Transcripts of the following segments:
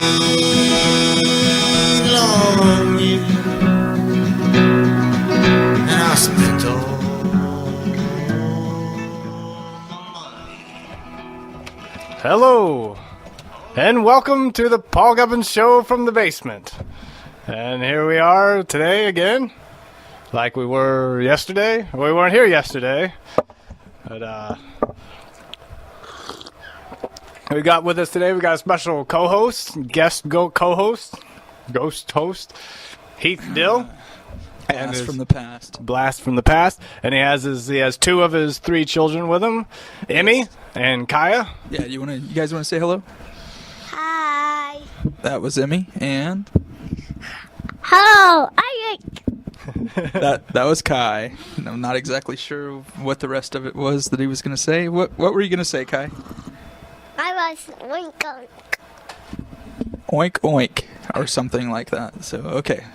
Longing and hospital. Hello, and welcome to the Paul Gubbins Show from the basement. And here we are today again, like we were yesterday. We weren't here yesterday, but we got with us today. We got a special co-host, co-host, ghost host, Heath Dill. Blast from the past. Blast from the past, and he has two of his three children with him, Emmy and Kaya. Yeah, you guys want to say hello? Hi. That was Emmy, and Hello. that was Kai. And I'm not exactly sure what the rest of it was that he was going to say. What were you going to say, Kai? I was winking. Oink oink, or something like that. So okay.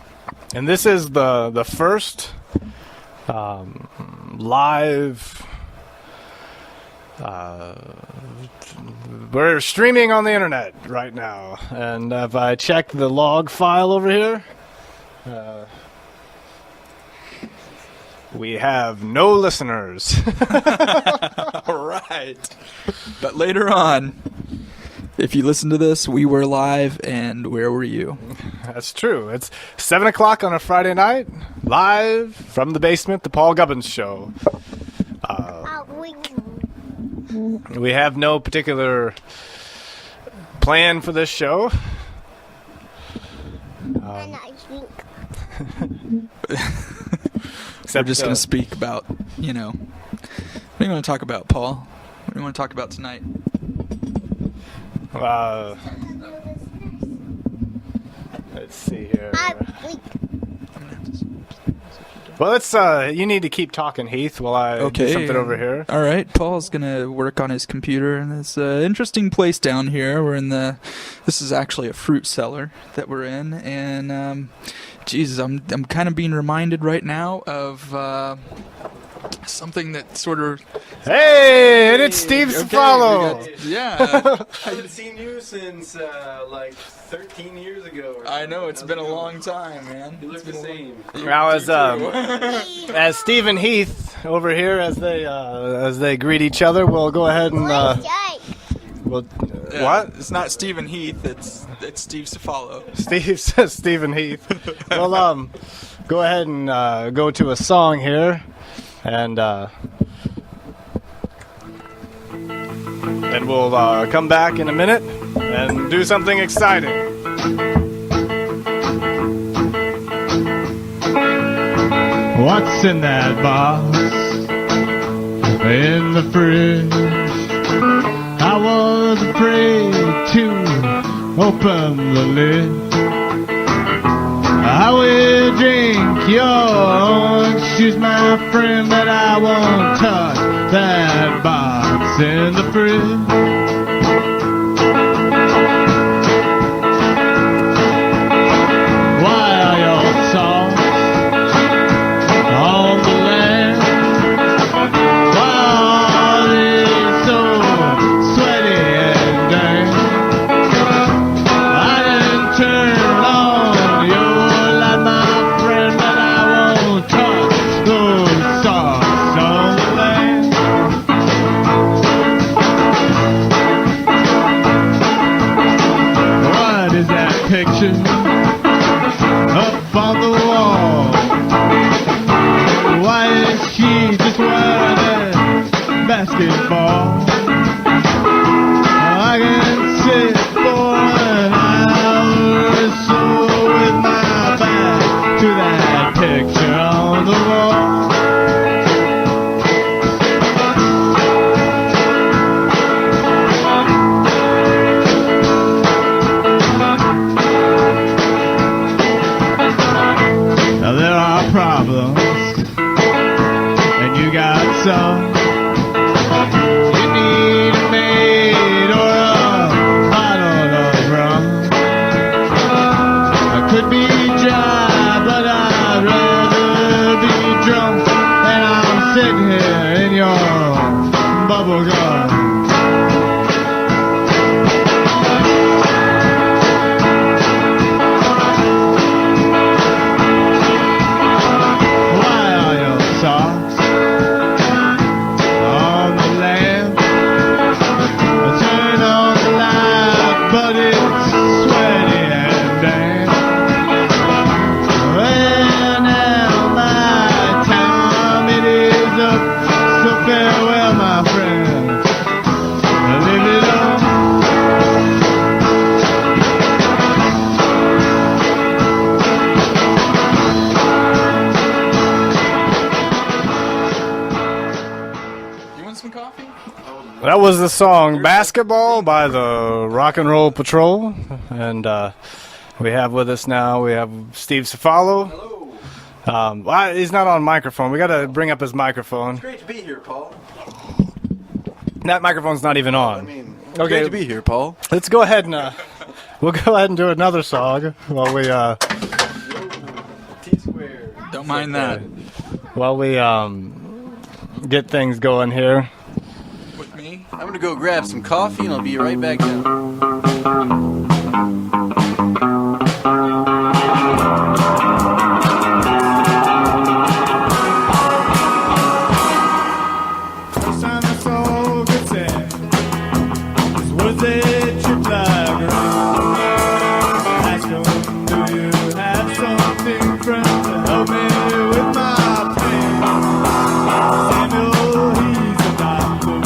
And this is the first live. We're streaming on the internet right now, and if I check the log file over here, we have no listeners. All right. But later on, if you listen to this, we were live, and where were you? That's true. It's 7 o'clock on a Friday night, live from the basement, the Paul Gubbins Show. We have no particular plan for this show. And I think. We're just going to speak about, what do you want to talk about, Paul? What do you want to talk about tonight? Let's see here. I think. Well, you need to keep talking, Heath, while I do something over here. All right, Paul's going to work on his computer, and it's an interesting place down here. This is actually a fruit cellar that we're in, and, Jesus, I'm kind of being reminded right now of, something that sort of... Hey, and it's Steve Cefalo. Yeah. I haven't seen you since 13 years ago. I know, it's been a long time, man. You look the same. Now, as Steve and Heath over here, as they greet each other, we'll go ahead and what? It's not Steve and Heath. It's Steve Cefalo. Steve and Heath. Well, go ahead and go to a song here, and we'll come back in a minute and do something exciting. What's in that box in the fridge? I was afraid to open the lid. I will drink your orange juice, my friend, but I won't touch that box in the fridge. Why are your songs on the land? Why are they so sweaty and dank? I didn't turn on your light, my friend, but I won't touch those songs on the land. What is that picture up on the wall? Why is she just wearing basketball? I can sit for an hour or so with my back to that picture on the wall. Now there are problems, and you got some. You need That was the song Basketball by the Rock and Roll Patrol. And we have with us now, we have Steve Cefalo. Hello. He's not on microphone. We got to bring up his microphone. Great to be here, Paul. That microphone's not even on. I mean, Okay. great to be here, Paul. Let's go ahead and we'll go ahead and do another song while we T-squared. Don't mind that. while we get things going here. With me? I'm gonna go grab some coffee and I'll be right back down. First time I saw good Sam, his words they tripped like rain. Asked him, do you have something, friend, to help me with my pain? Samuel, he's a doctor,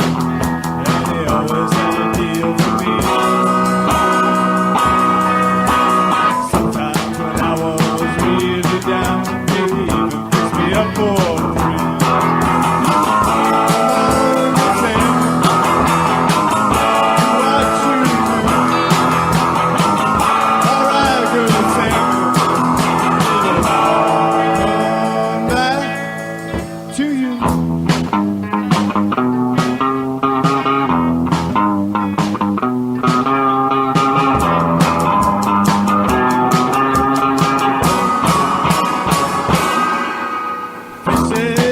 and he always had a deal for me. Sometimes when I was really down, he even picks me up for free.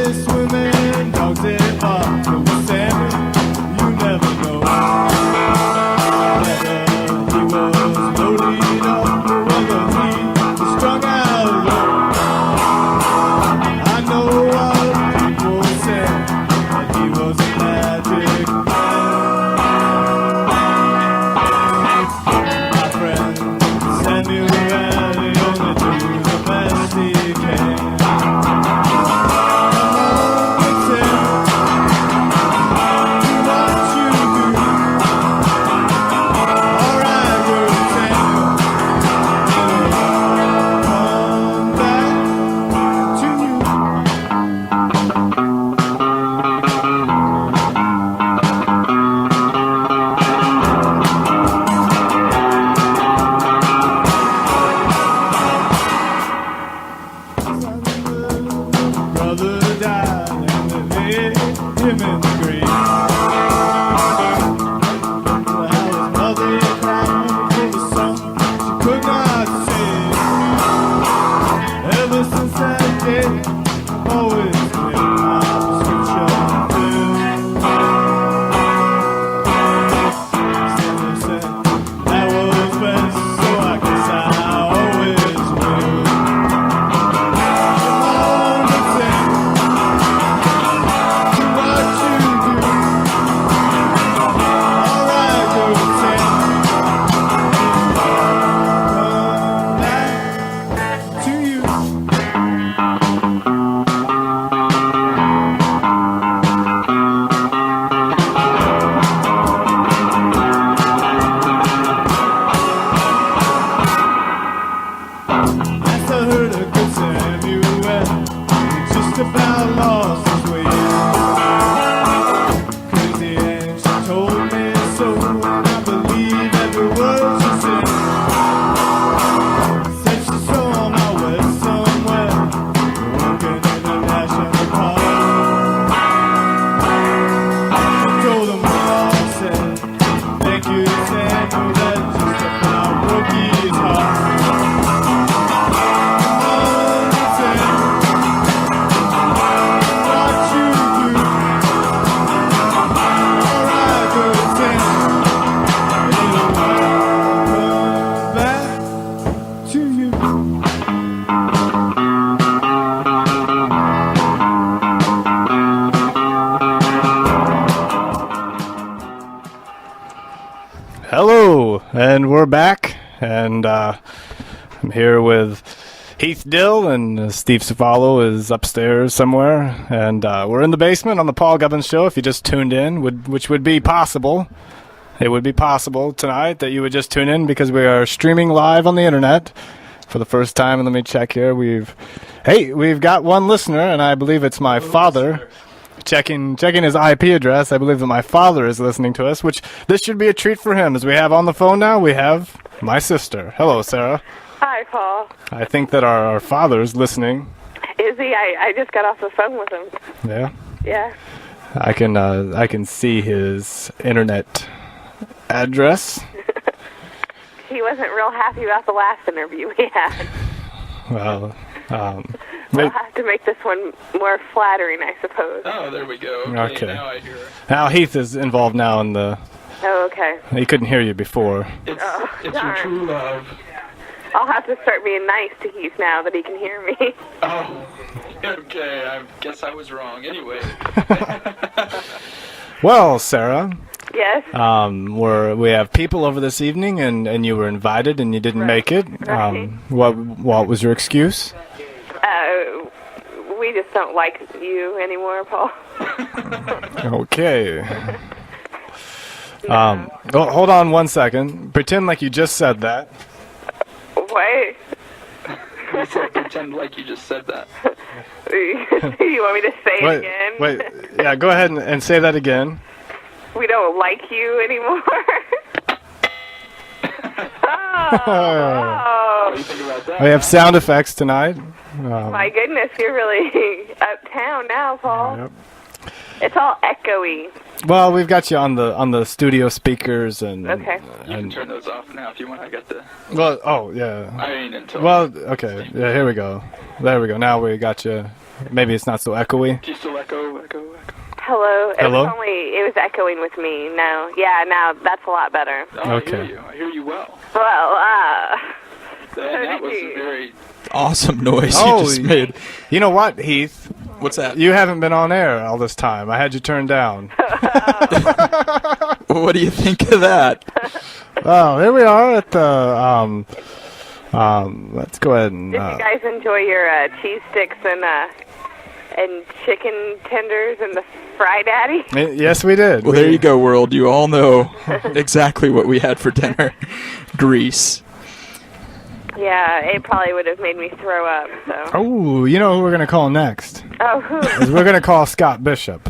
Swimming, dogs it up, Samuel, you never know whether he was loaded up or whether he was strung out low. I know what people say, that he was a magic man. My friend Samuel, he only do the best he can. Brother died and they laid him in the grave. How his mother cried for the son she could not save. Ever since that day, I've always kept my prescription filled. Samuel said that was best, so I guess I always will. Last I heard of good Samuel, he just about lost his way. Crazy and she told me so, and I believe every word she said. Said she saw him out west somewhere, working in a national park. I told him what I said, thank you Samuel, that just about broke his heart. Hello, and we're back, and I'm here with Heath Dill, and Steve Cefalo is upstairs somewhere, and we're in the basement on the Paul Gubbins Show. If you just tuned in, which would be possible, it would be possible tonight that you would just tune in because we are streaming live on the internet for the first time. And let me check here. We've got one listener, and I believe it's my father. checking his IP address. I believe that my father is listening to us, which this should be a treat for him. As we have on the phone now, we have my sister. Hello, Sarah. Hi, Paul. I think that our father's listening. Is he? I just got off the phone with him. Yeah. Yeah. I can see his internet address. He wasn't real happy about the last interview we had. Well, We'll have to make this one more flattering, I suppose. Oh, there we go. Okay. Now I hear. now Heath is involved now in the. Oh, okay. He couldn't hear you before. It's your darn. true love. I'll have to start being nice to Heath now that he can hear me. Oh, okay. I guess I was wrong. Anyway. Well, Sarah. Yes? We have people over this evening, and you were invited, and you didn't make it. Right. What was your excuse? We just don't like you anymore, Paul. Okay. Hold on 1 second. Pretend like you just said that. Wait. You said pretend like you just said that. You want me to say it again? Wait. Yeah, go ahead and say that again. We don't like you anymore. Oh. What do you think about that? We have sound effects tonight. My goodness, you're really uptown now, Paul. Yep. It's all echoey. Well, we've got you on the studio speakers and. Okay. You can turn those off now if you want. I got the. Well, oh yeah. I ain't until. Well, okay. Yeah, here we go. There we go. Now we got you. Maybe it's not so echoey. Do you still echo? Hello. Hello? It was echoing with me. No. Yeah. Now that's a lot better. Oh, Okay. I hear you well. Well. That was a very awesome noise Oh, you just made. You know what, Heath? What's that? You haven't been on air all this time. I had you turned down. What do you think of that? Oh, here we are at the let's go ahead and Did you guys enjoy your cheese sticks and chicken tenders and the fry daddy? yes, we did. Well, there you go, world. You all know exactly what we had for dinner. Grease. Yeah, it probably would have made me throw up. So. Oh, you know who we're gonna call next? Oh, who? Is we're gonna call Scott Bishop.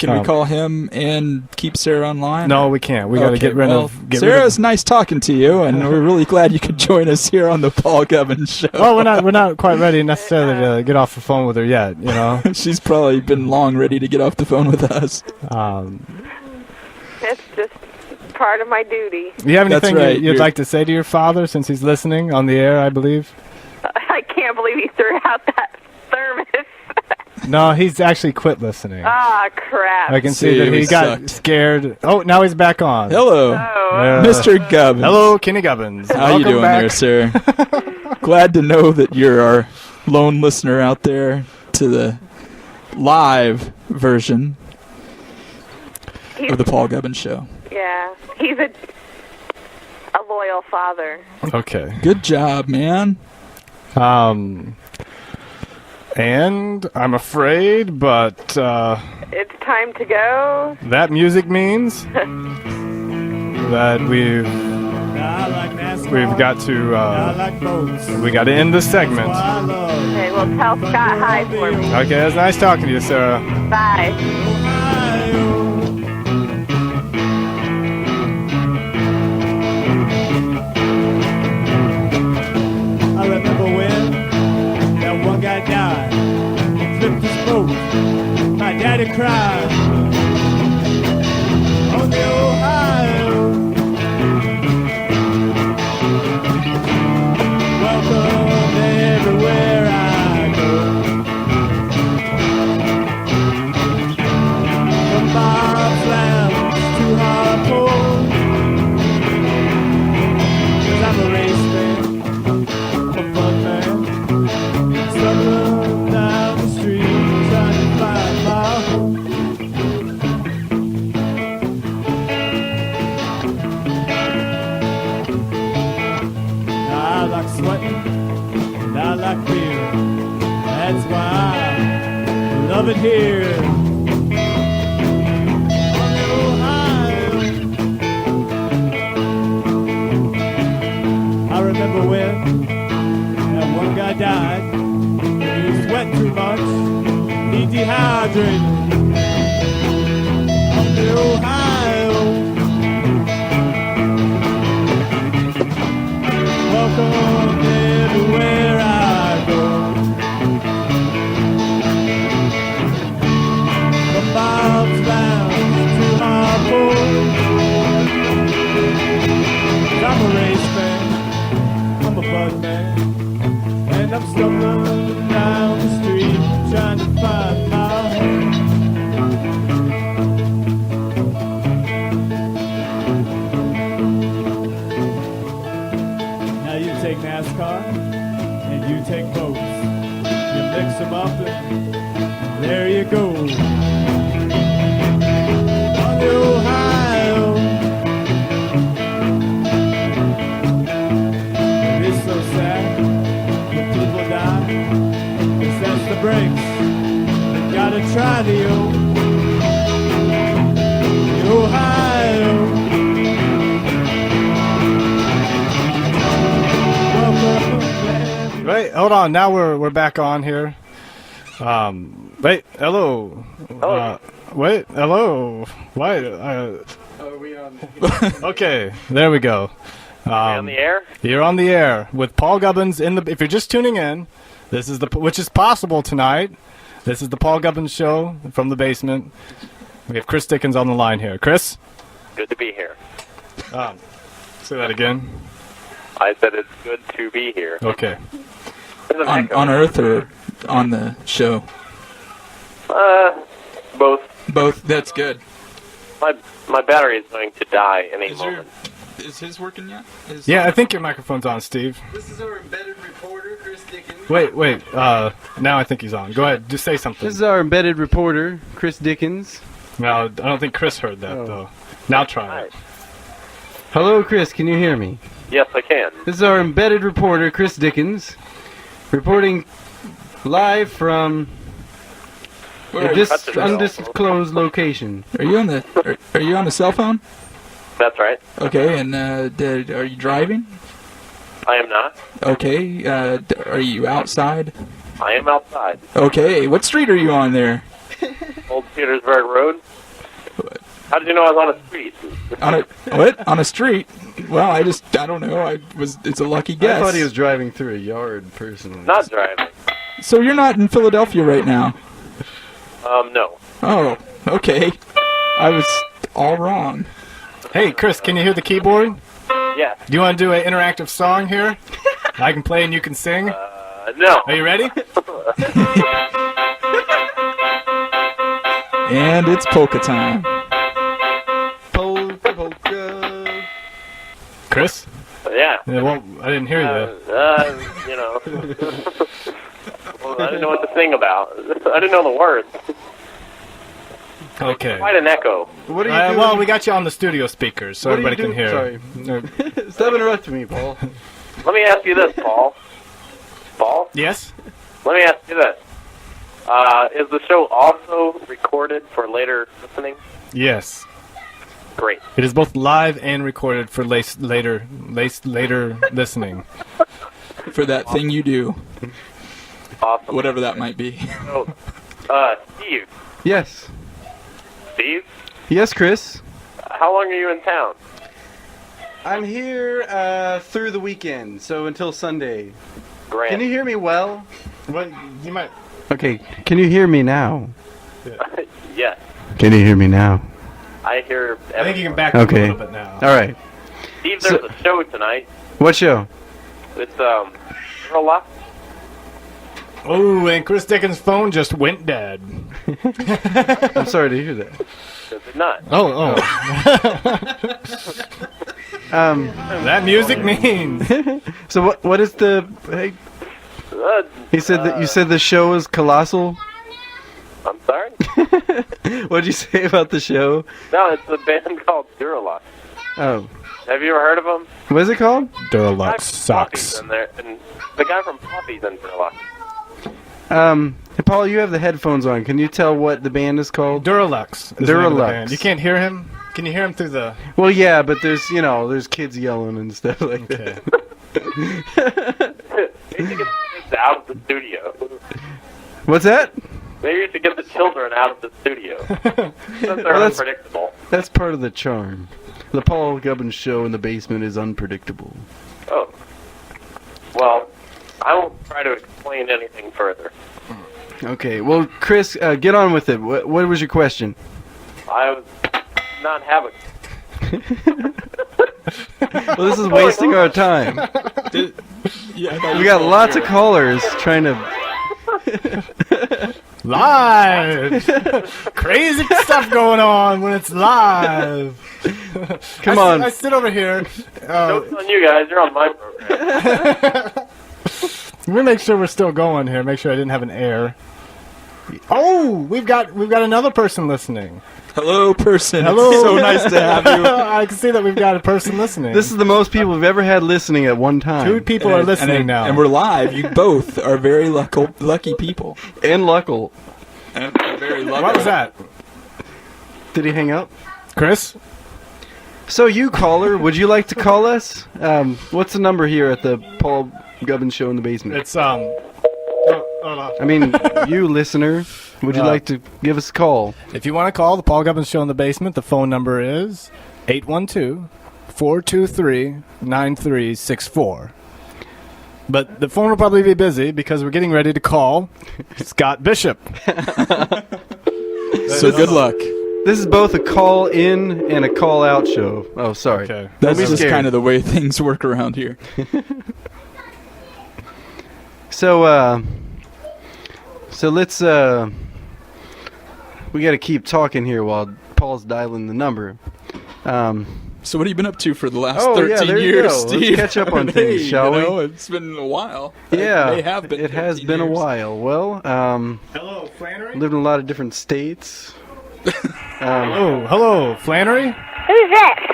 Can we call him and keep Sarah online? No, we can't. We got to get rid of. Sarah, it's nice talking to you, and we're really glad you could join us here on the Paul Gubbins Show. Well, we're not quite ready necessarily to get off the phone with her yet. You know, she's probably been long ready to get off the phone with us. It's just part of my duty. You have anything right, you'd like to say to your father since he's listening on the air? I believe. I can't believe he threw out that thermos. No, he's actually quit listening. Ah, crap. I can see that he got scared. Oh, now he's back on. Hello, Mr. Gubbins. Hello, Kenny Gubbins. How you doing there, sir? Glad to know that you're our lone listener out there to the live version of the Paul Gubbins Show. Yeah, he's a loyal father. Okay. Good job, man. And I'm afraid, but It's time to go. that music means that we've got to end this segment. Okay, well, tell Scott hi for me. Okay, it's nice talking to you, Sarah. Bye. I remember when that one guy died, flipped his boat, my daddy cried on the Ohio. Welcome everywhere I go. From bobsleds to harpoon, 'cause I'm a race fan. A fun man, struggling down the street, trying to find my home. Now I like sweating, and I like beer. That's why I love it here. On the Ohio. I remember when that one guy died. He sweat too much. He dehydrated on the Ohio. Welcome everywhere I go. From Bob's Lounge to Harpoon. I'm a race fan, I'm a bud man, and I'm stumbling down the street trying to find my home. Now you take NASCAR and you take boats, you mix them up and there you go. On the Ohio, it is so sad when people die. It sets the brakes. You gotta try the Ohio. Right, hold on. Now we're back on here. Wait, hello. Wait, hello. Why? Are we on? Okay, there we go. on the air? You're on the air with Paul Gubbins in the. If you're just tuning in, this is which is possible tonight. This is the Paul Gubbins Show from the basement. We have Chris Dickens on the line here. Chris? Good to be here. Say that again. I said it's good to be here. Okay. On Earth or on the show? Both. Both. That's good. My battery is going to die any moment. Is his working yet? Yeah, I think your microphone's on, Steve. This is our embedded reporter, Chris Dickens. Wait. Now I think he's on. Go ahead. Just say something. This is our embedded reporter, Chris Dickens. No, I don't think Chris heard that, though. Now try it. Hello, Chris. Can you hear me? Yes, I can. This is our embedded reporter, Chris Dickens, reporting live from a undisclosed location. Are you on the cell phone? That's right. Okay, and are you driving? I am not. Okay, are you outside? I am outside. Okay, what street are you on there? Old Petersburg Road. How did you know I was on a street? On a street? Well, I don't know. It's a lucky guess. I thought he was driving through a yard personally. Not driving. So you're not in Philadelphia right now? No. Oh, okay. I was all wrong. Hey, Chris, can you hear the keyboard? Yeah. Do you want to do an interactive song here? I can play and you can sing? No. Are you ready? And it's polka time. Polka. Chris? Yeah. Well, I didn't hear you. You know. Well, I didn't know what to sing about. I didn't know the words. Okay. Quite an echo. What are you doing? Well, we got you on the studio speakers so What are you everybody can hear. Sorry. Stop interrupting me, Paul. Let me ask you this, Paul. Paul? Yes? Let me ask you this. Is the show also recorded for later listening? Yes. Great. It is both live and recorded for later listening. For that thing you do. Awesome. Whatever that might be. So, Steve. Yes. Steve? Yes, Chris. How long are you in town? I'm here through the weekend, so until Sunday. Great. Can you hear me well? Well, you might. Okay, can you hear me now? Yes. Can you hear me now? I hear I think you can back Okay. up a little bit now. All right. Steve, there's a show tonight. What show? It's, Rolla. Oh, and Chris Dickens' phone just went dead. I'm sorry to hear that. Does it not? Oh. That music means. So what is the? Hey, he said that you said the show is colossal. I'm sorry? What'd you say about the show? No, it's a band called Duralux. Oh, Have you ever heard of them? what is it called? Duralux sucks. And the guy from Puffy's in Duralux. Hey, Paul, you have the headphones on. Can you tell what the band is called? Duralux. is the name of the Duralux. band. You can't hear him? Can you hear him through the... Well, yeah, but there's kids yelling and stuff like Okay. He gets kicked out of the studio. What's that? Maybe you should get the children out of the studio. Since they're unpredictable. That's part of the charm. The Paul Gubbins Show in the basement is unpredictable. Oh. Well, I won't try to explain anything further. Okay, well, Chris, get on with it. What was your question? I was not having... Well, this is wasting our time. We got lots of callers trying to... Live! Crazy stuff going on when it's live. Come on. I sit over here. Joke's on you guys. You're on my program. Let me make sure we're still going here. Make sure I didn't have an error. Oh, we've got another person listening. Hello, person. Hello. It's so nice to have you. I can see that we've got a person listening. This is the most people we've ever had listening at one time. 2 people are listening now. And we're live. You both are very lucky people. And Luckle. And very lucky. What was that? Did he hang up? Chris? So you, caller, would you like to call us? What's the number here at the Paul Gubbins Show in the basement? It's, hold on. I mean, you, listener, would you like to give us a call? If you want to call the Paul Gubbins Show in the basement, the phone number is 812-423-9364. But the phone will probably be busy because we're getting ready to call Scott Bishop. So good luck. This is both a call-in and a call-out show. Oh, sorry. Okay. That's just scared. kind of the way things work around here. So let's, we gotta keep talking here while Paul's dialing the number. So what have you been up to for the last Oh, 13 yeah, there you years, go. Steve? Let's catch up on things, shall we? It's been a while. Yeah, They have been it has 13 been a years. while. Well, Hello, Flannery? lived in a lot of different states. Oh, hello, Flannery? Who's that?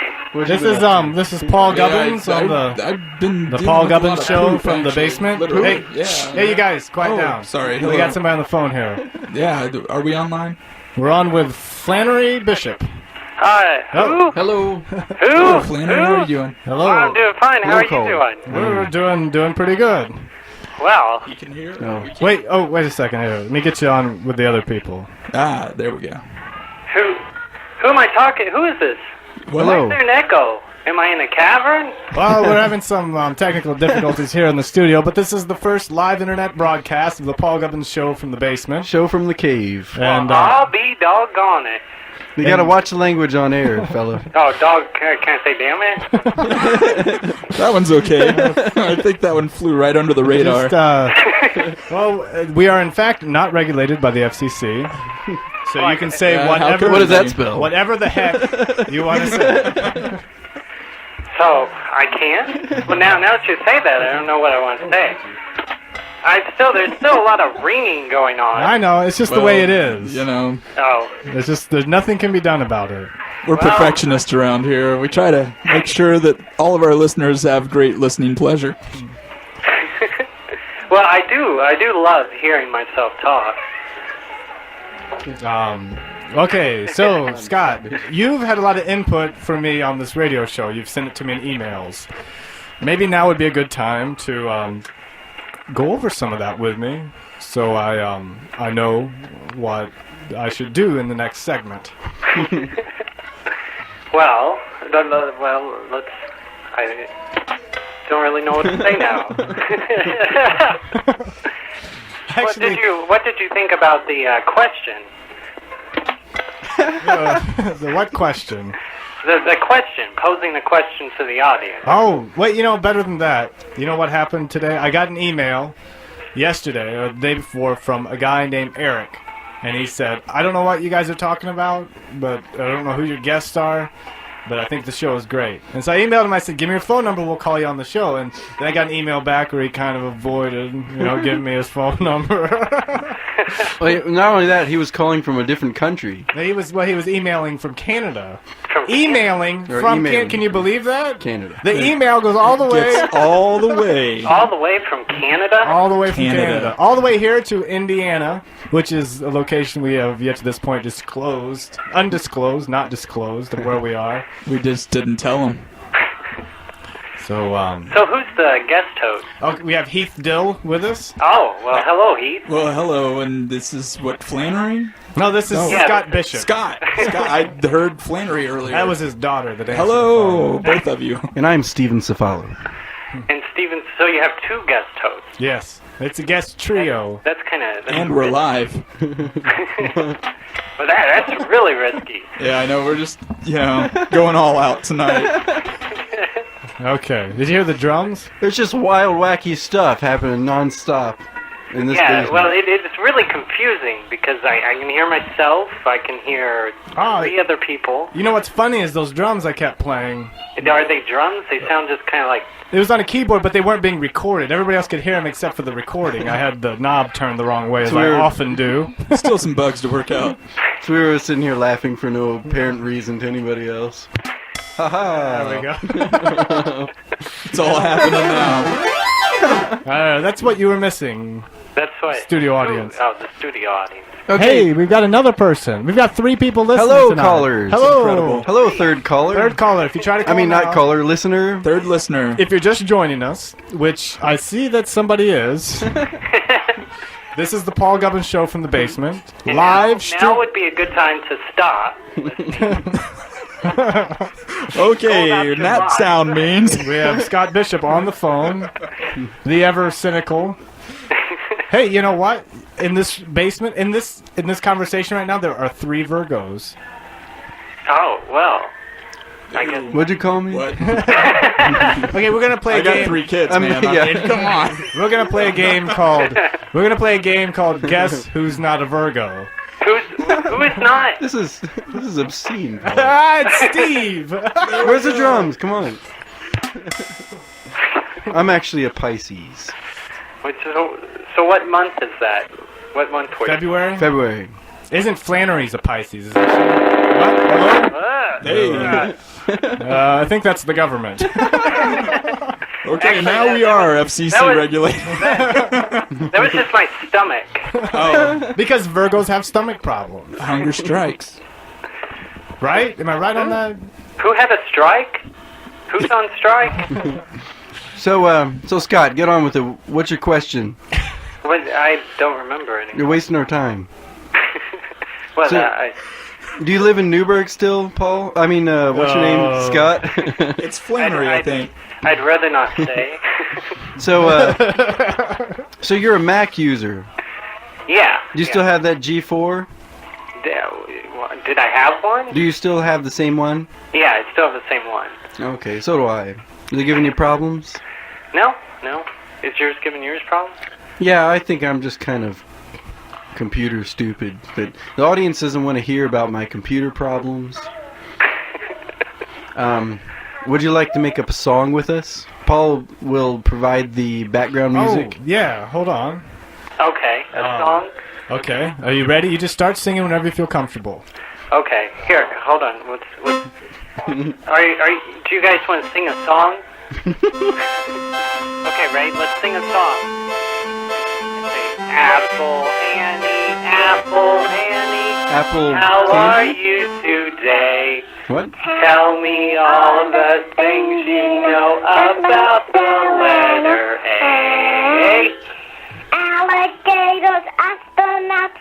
This is Paul Gubbins on I've been the dealing Paul with a lot Gubbins of Show poop, from the actually, basement. literally. Hey, hey, you guys, quiet down. Sorry. We hello. got somebody on the phone here. Yeah, are we online? We're on with Flannery Bishop. Hi. Oh. Hello. Hello, Flannery. How are you doing? Hello. I'm doing fine. How are you Local. doing? We're doing pretty good. Well, You can hear? Oh. Wait a second here. Let me get you on with the other people. Ah, there we go. who am I talking? Who is this? Hello. Is there an echo? Am I in a cavern? Well, we're having some technical difficulties here in the studio, but this is the first live internet broadcast of the Paul Gubbins Show from the basement. Show from the cave. And I'll be doggone it. You gotta watch the language on air, fella. Oh, dog, can't I say damn it? That one's okay. I think that one flew right under the radar. We are in fact not regulated by the FCC. So you can say how whatever. come What does that spell? Whatever the heck you want to say. So, I can't? Well, now that you say that, I don't know what I want to say. There's still a lot of ringing going on. I know, it's just the way it is. You know, Oh, There's nothing can be done about it. we're perfectionists around here. We try to make sure that all of our listeners have great listening pleasure. well, I do love hearing myself talk. Okay, so Scott, you've had a lot of input for me on this radio show. You've sent it to me in emails. Maybe now would be a good time to go over some of that with me, so I know what I should do in the next segment. Well, let's. I don't really know what to say now. Actually, What did you think about the question? the what question? The question, posing the question to the audience. Oh, wait, better than that. You know what happened today? I got an email yesterday, or the day before, from a guy named Eric. And he said, I don't know what you guys are talking about, but I don't know who your guests are, but I think the show is great. And so I emailed him, I said, give me your phone number, we'll call you on the show. And then I got an email back where he kind of avoided, giving me his phone number. Well, not only that, he was calling from a different country. He was emailing from Canada. From Emailing Or from emailing. Can you believe that? Canada. The email goes all the way All the way. all the way from Canada? all the way from Canada. Canada. All the way here to Indiana, which is a location we have yet to this point undisclosed, not disclosed of where we are. We just didn't tell him. So So who's the guest host? okay, we have Heath Dill with us. Oh, well, hello, Heath. Well, hello, and this is what, Flannery? No, this is Yeah, Scott Bishop. Scott. I heard Flannery earlier. That was his daughter. That answered Hello, the phone. both of you. And I'm Steven Cefalo. And Steven, so you have two guest hosts. Yes, it's a guest trio. That's kind of... And we're live. Well, that's really risky. Yeah, I know. We're just, going all out tonight. Okay. Did you hear the drums? There's just wild, wacky stuff happening nonstop in this Yeah, basement. well, it's really confusing because I can hear myself, I can hear three other people. You know what's funny is those drums I kept playing. Are they drums? They sound just kind of like... It was on a keyboard, but they weren't being recorded. Everybody else could hear them except for the recording. I had the knob turned the wrong way, as I often do. Still some bugs to work out. So we were sitting here laughing for no apparent reason to anybody else. Ha-ha. There we go. It's all happening now. That's what you were missing. That's what... Studio audience. Oh, the studio audience. Hey, we've got another person. We've got 3 people listening Hello, tonight. callers. Hello. Incredible. Hello, third caller. Third caller. If you try to call not now- caller, listener. Third listener. If you're just joining us, which I see that somebody is, this is the Paul Gubbins Show from the basement. And Live now would be a good time to stop. Okay, and that sound means we have Scott Bishop on the phone, the ever cynical. Hey, you know what? In this basement, in this conversation right now, there are 3 Virgos. Oh, well. I guess... What'd you call me? What? Okay, we're gonna play I a got game. 3 kids, I mean, man. yeah. I mean, come on. We're gonna play a game called Guess Who's Not a Virgo. Who is not? This is obscene. Paul. It's Steve. Where's the drums? Come on. I'm actually a Pisces. So what month is that? What month were you? February. February. Isn't Flannery's a Pisces? Is it? What? Hello? Hey. I think that's the government. Okay, now we are FCC regulated. That was just my stomach. Oh, Because Virgos have stomach problems, hunger strikes. right? Am I right on that? Who had a strike? Who's on strike? So Scott, get on with it. What's your question? What, I don't remember anymore. You're wasting our time. Well, So- Do you live in Newburgh still, Paul? I mean, what's your name? Scott? It's Flannery, I think. I'd rather not say. So you're a Mac user. Yeah. Do you still have that G4? Did I have one? Do you still have the same one? Yeah, I still have the same one. Okay, so do I. Is it giving you problems? No. Is yours giving yours problems? Yeah, I think I'm just kind of computer stupid, but the audience doesn't want to hear about my computer problems. Would you like to make up a song with us? Paul will provide the background music. Oh, yeah. Hold on. Okay, a song? Okay. Are you ready? You just start singing whenever you feel comfortable. Okay, here, hold on. What's are you, do you guys want to sing a song? Okay, ready? Let's sing a song. Apple Annie, Apple Annie, Apple how candy? are you today? What? Tell me all the things you know about the letter A. Alligators, astronauts,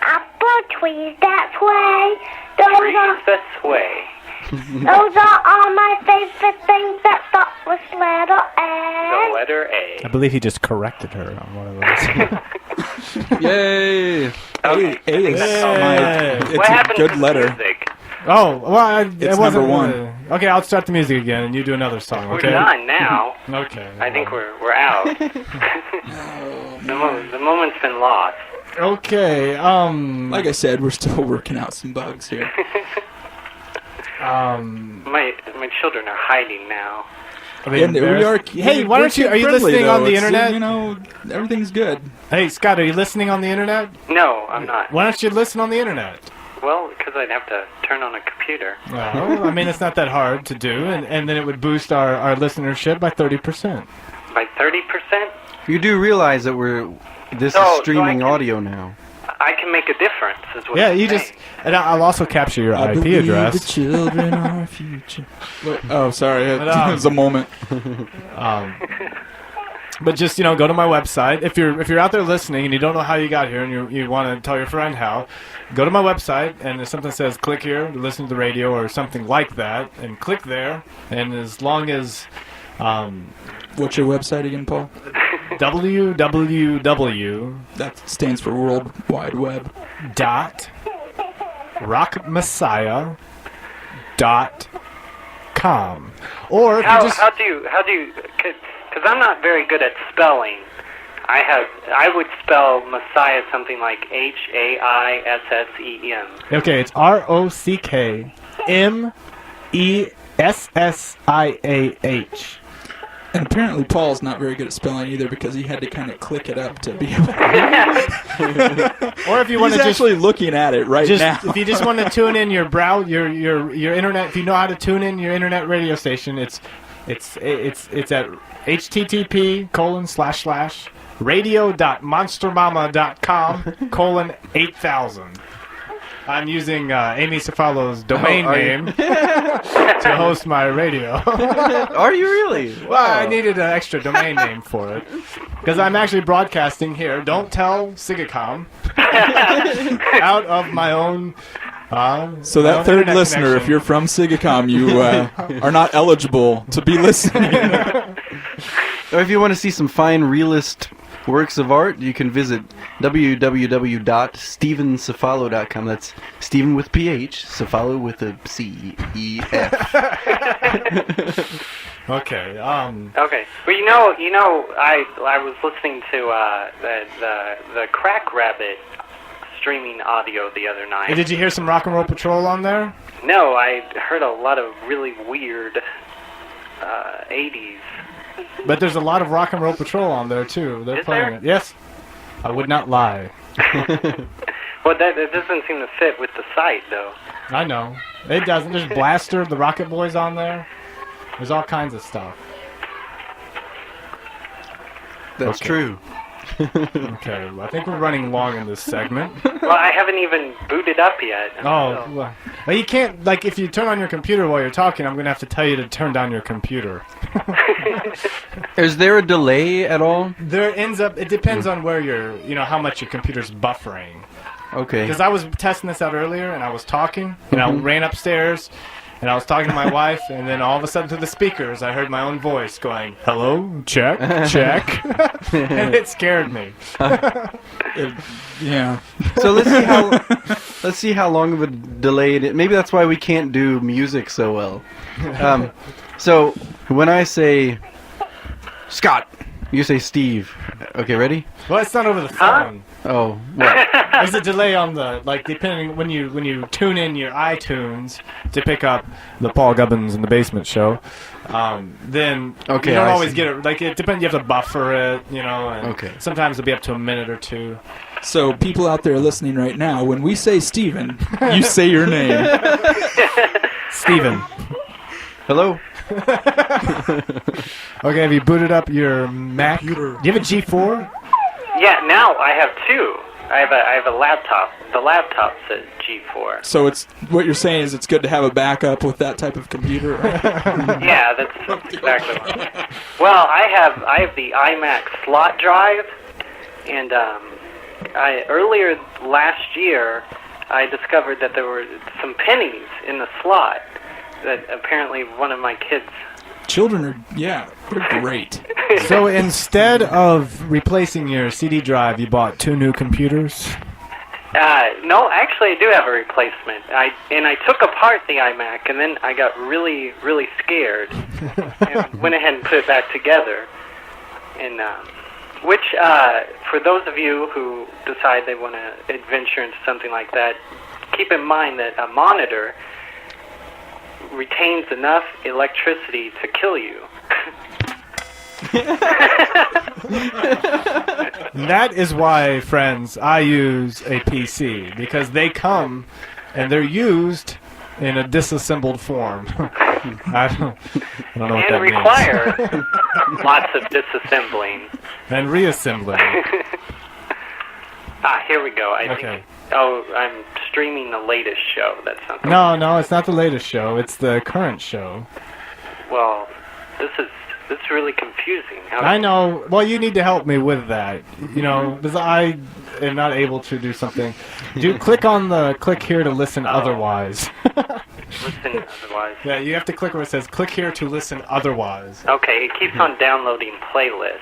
apple trees that sway. Those are, This way. those are all my favorite things that start with letter The A. letter A. I believe he just corrected her on one of those. Yay! Okay. A is Yay. What it's a happened good to letter. music? Oh, well, it It's wasn't number 1. Okay, I'll start the music again, and you do another song. We're Okay. done now. Okay. I think we're out. The moment's been lost. Okay. Like I said, we're still working out some bugs here. My children are hiding now. Are they And we are. embarrassed? Hey, why don't you? Are you kid-friendly, listening on though. the It's, internet? You know, everything's good. Hey, Scott, are you listening on the internet? No, I'm not. Why don't you listen on the internet? Well, because I'd have to turn on a computer. Well, I mean, it's not that hard to do, and then it would boost our listenership by 30%. By 30%? You do realize that this So is I streaming can- audio now. I can make a difference. Is what Yeah, you're you saying. just, and I'll also capture your I IP believe address. the children are our future. Oh, sorry. It But, was a moment. But just, go to my website. If you're out there listening and you don't know how you got here and you want to tell your friend how, go to my website and if something says click here to listen to the radio or something like that, and click there. And as long as What's your website again, Paul? www. That stands for World Wide Web. .rockmessiah.com. Or if you just how do you? Because I'm not very good at spelling. I would spell Messiah something like Haissem. okay, it's ROCKMESSIAH. And apparently Paul's not very good at spelling either because he had to kind of click it up to be able to. Or if you want He's to just actually looking at it right now. if you just want to tune in your your internet, if you know how to tune in your internet radio station, it's at http://radio.monstermama.com:8000. I'm using Amy Cefalo's domain name to host my radio. Are you really? Well, I needed an extra domain name for it. Because I'm actually broadcasting here. Don't tell Sigacom. Out of my own... so that third listener, if you're from Sigacom, you are not eligible to be listening. Or if you want to see some fine realist works of art, you can visit www.stevenscefalo.com. That's Steven with PH, Cefalo with a C-E-F. Okay. Okay. Well, I was listening to the Crack Rabbit streaming audio the other night. Hey, did you hear some Rock and Roll Patrol on there? No, I heard a lot of really weird 80s. But there's a lot of Rock and Roll Patrol on there, too. They're Is playing there? it. Yes. I would not lie. Well, that doesn't seem to fit with the site, though. I know. It doesn't. There's Blaster, the Rocket Boys on there. There's all kinds of stuff. That's true. Okay, well, I think we're running long in this segment. Well, I haven't even booted up yet. Oh, so. well, you can't, if you turn on your computer while you're talking, I'm going to have to tell you to turn down your computer. Is there a delay at all? It depends on where how much your computer's buffering. Okay. Because I was testing this out earlier, and I was talking, and I ran upstairs, and I was talking to my wife, and then all of a sudden through the speakers, I heard my own voice going, "Hello, check, check," and it scared me. Yeah. So let's see how long of a delay it is. Maybe that's why we can't do music so well. So when I say Scott, you say Steve. Okay, ready? Well, it's not over the phone. Oh, what? There's a delay on the depending when you tune in your iTunes to pick up the Paul Gubbins in the Basement show. Then Okay, you don't I always see. get it. It depends. You have to buffer it, and Okay. sometimes it'll be up to a minute or two. So people out there listening right now, when we say Steven, you say your name. Steven. Hello? Okay, have you booted up your Mac? Do you have a G4? Yeah, now I have two. I have a laptop. The laptop's a G4. So what you're saying is it's good to have a backup with that type of computer. Yeah, that's exactly what. Well, I have the iMac slot drive, and earlier last year I discovered that there were some pennies in the slot that apparently one of my kids. Children are, they're great. So instead of replacing your CD drive, you bought two new computers? No, actually I do have a replacement. I took apart the iMac, and then I got really, really scared and went ahead and put it back together. And which, for those of you who decide they want to adventure into something like that, keep in mind that a monitor retains enough electricity to kill you. That is why, friends, I use a PC, because they come and they're used in a disassembled form. I don't know what that And require lots of disassembling. means. And reassembling. Here we go. I Okay. think. Oh, I'm streaming the latest show. That's not. No, it's not the latest show. It's the current show. Well, this is really confusing. I know. Well, you need to help me with that. You know, because I am not able to do something. Click here to listen otherwise. Listen otherwise. Yeah, you have to click where it says click here to listen otherwise. Okay, it keeps on downloading playlist.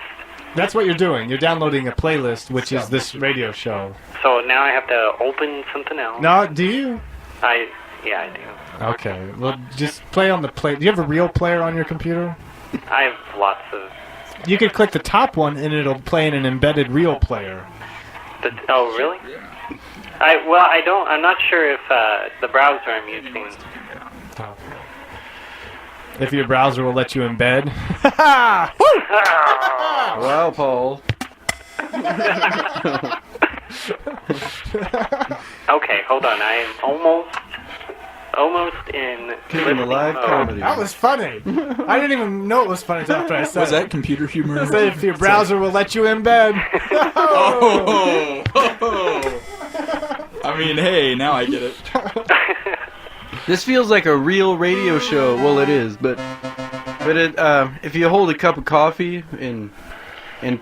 That's what you're doing. You're downloading a playlist, which is this radio show. So now I have to open something else. No, do you? Yeah, I do. Okay. Well, just play on the play. Do you have a real player on your computer? I have lots of. You could click the top one, and it'll play in an embedded real player. Oh, really? I don't. I'm not sure if the browser I'm using. If your browser will let you embed. Wow, Paul. Okay, hold on. I am almost in. Giving a live comedy. That was funny. I didn't even know it was funny until after I said Was it. that computer humor? I said if your browser will let you embed. Oh. I mean, hey, now I get it. This feels like a real radio show. Well, it is, but it, if you hold a cup of coffee and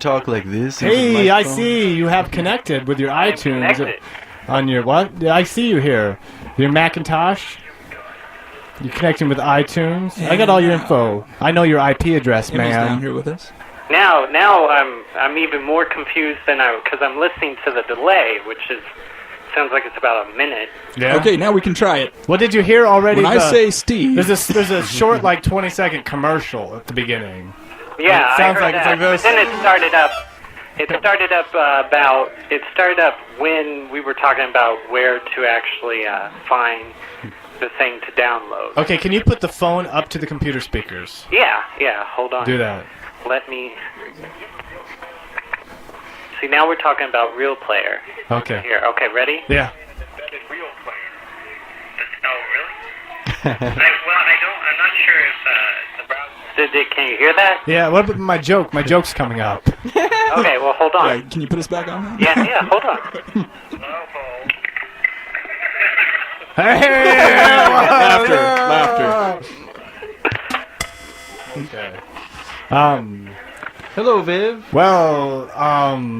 talk like this. into the Hey, I microphone- see you have connected with your iTunes connected. on your what? I see you here. Your Macintosh. You're connecting with iTunes. I got all your info. I know your IP address, Emmy's down man. here with us. Now I'm even more confused than because I'm listening to the delay, which sounds like it's about a minute. Yeah. Okay, now we can try it. What did you hear already? When I say Steve, there's a short like 20-second commercial at the beginning. Yeah, It sounds I heard like it's that. like this. But then it started up. It started up when we were talking about where to actually find the thing to download. Okay, can you put the phone up to the computer speakers? Yeah. Hold on. Do that. Let me. See, now we're talking about Real Player. Okay. Here. Okay, ready? Yeah. Real Player. Oh, really? I'm not sure if the browser. Can you hear that? Yeah. What about my joke? My joke's coming up. Okay, well, hold on. yeah, can you put us back on? Yeah, hold on. Hey! Laughter. Okay. Hello, Viv. Well,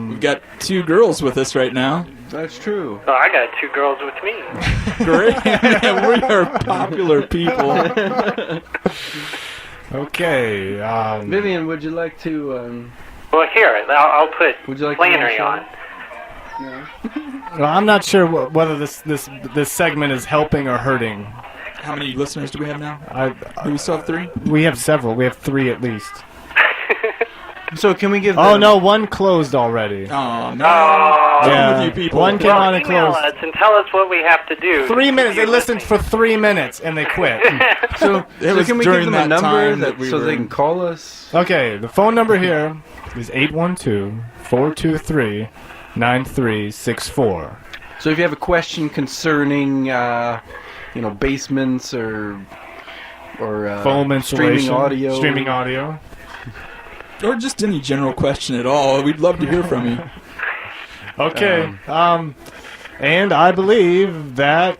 We've got two girls with us right now. That's true. Oh, I got two girls with me. Great. We are popular people. okay. Vivian, would you like to? Well, here, I'll put Would you like Flannery to on. Well, I'm not sure whether this segment is helping or hurting. How many listeners do we have now? I Do we still have three? we have several. We have 3 at least. So can we give? Oh them- no, one closed already. Oh, no. Oh, Yeah. with you people. One came well, on and email closed. us and tell us what we have to do. 3 minutes. They listened for 3 minutes and they quit. So was can we during give them a that number time that we so were- they can call us? Okay, the phone number here is 812-423-9364. So if you have a question concerning, basements or Foam insulation. streaming audio, Or just any general question at all. We'd love to hear from you. Okay. And I believe that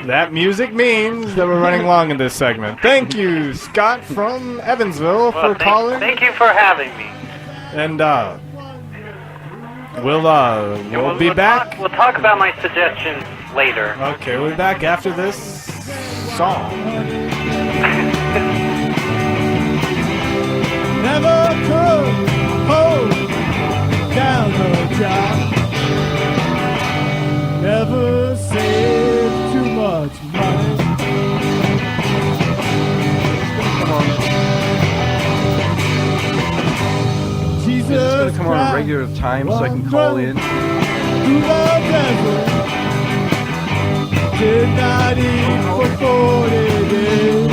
that music means that we're running long in this segment. Thank you, Scott from Evansville, for calling. Thank you for having me. And we'll be back. We'll talk about my suggestions later. Okay, we'll be back after this song. Never could hold down a job. Never saved too much money. Jesus is this gonna come on a regular time so I can call in? Through the desert, did not eat for 40 days.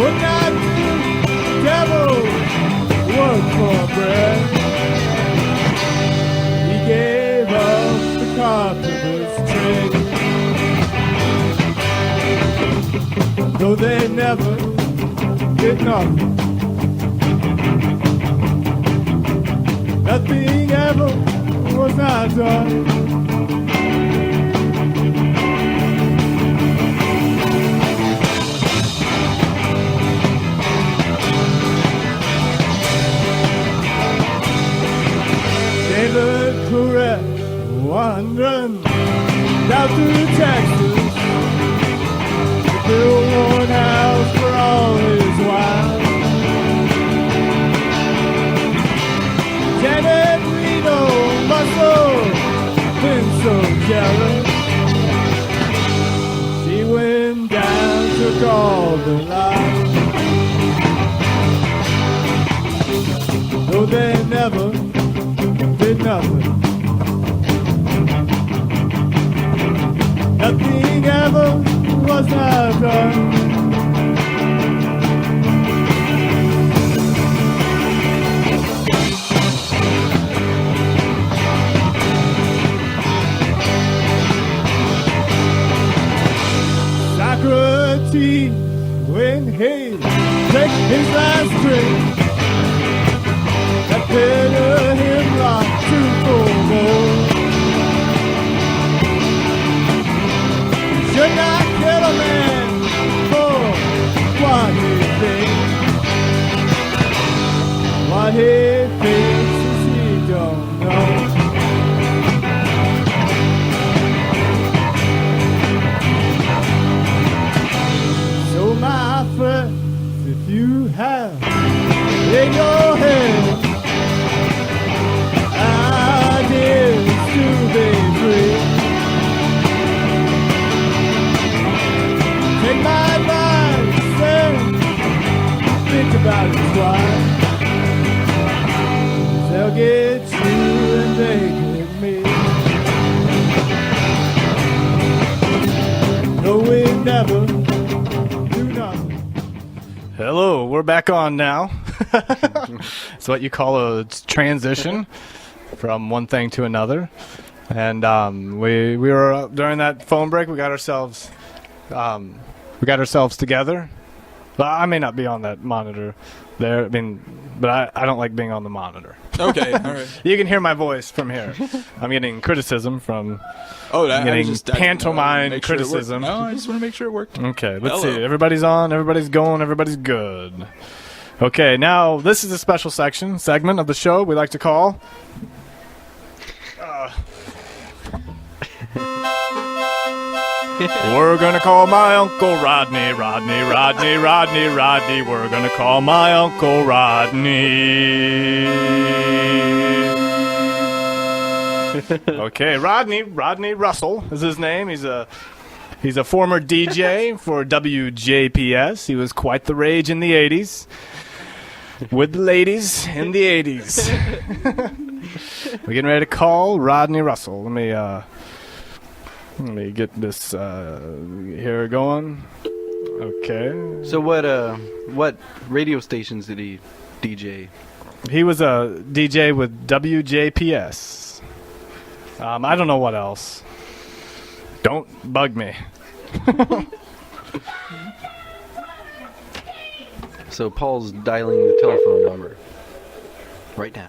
Would not do devil work for bread. He gave up the carpenter's trade. Though they never did nothing. Nothing ever was not done. David Correct, wandering down through Texas to build one house for all his wives. Janet Reno must have been so jealous. She went down, took all the lives. Though they never did nothing. Nothing ever was not done. Socrates, when he took his last drink, that bitter hemlock to full more. Should not kill a man for what he thinks. What he thinks is he don't know. So my friends, if you have in your head ideas to be free, take my advice and think about it twice. They'll get you and they get me. No, we never do nothing. Hello, we're back on now. It's what you call a transition from one thing to another. And we were during that phone break. We got ourselves together. Well, I may not be on that monitor there. I mean, but I don't like being on the monitor. Okay, all right. You can hear my voice from here. I'm getting criticism from. Oh, I'm getting pantomime make sure it worked. criticism. No, I just want to make sure it worked. Okay, let's Hello. see. Everybody's on. Everybody's going. Everybody's good. Okay, now this is a special segment of the show we like to call. We're gonna call my Uncle Rodney, Rodney, Rodney, Rodney, Rodney. We're gonna call my Uncle Rodney. Okay, Rodney Russell is his name. He's a former DJ for WJPS. He was quite the rage in the 80s. With the ladies in the 80s. We're getting ready to call Rodney Russell. Let me get this here going. Okay. So what radio stations did he DJ? He was a DJ with WJPS. I don't know what else. Don't bug me. So Paul's dialing the telephone number right now.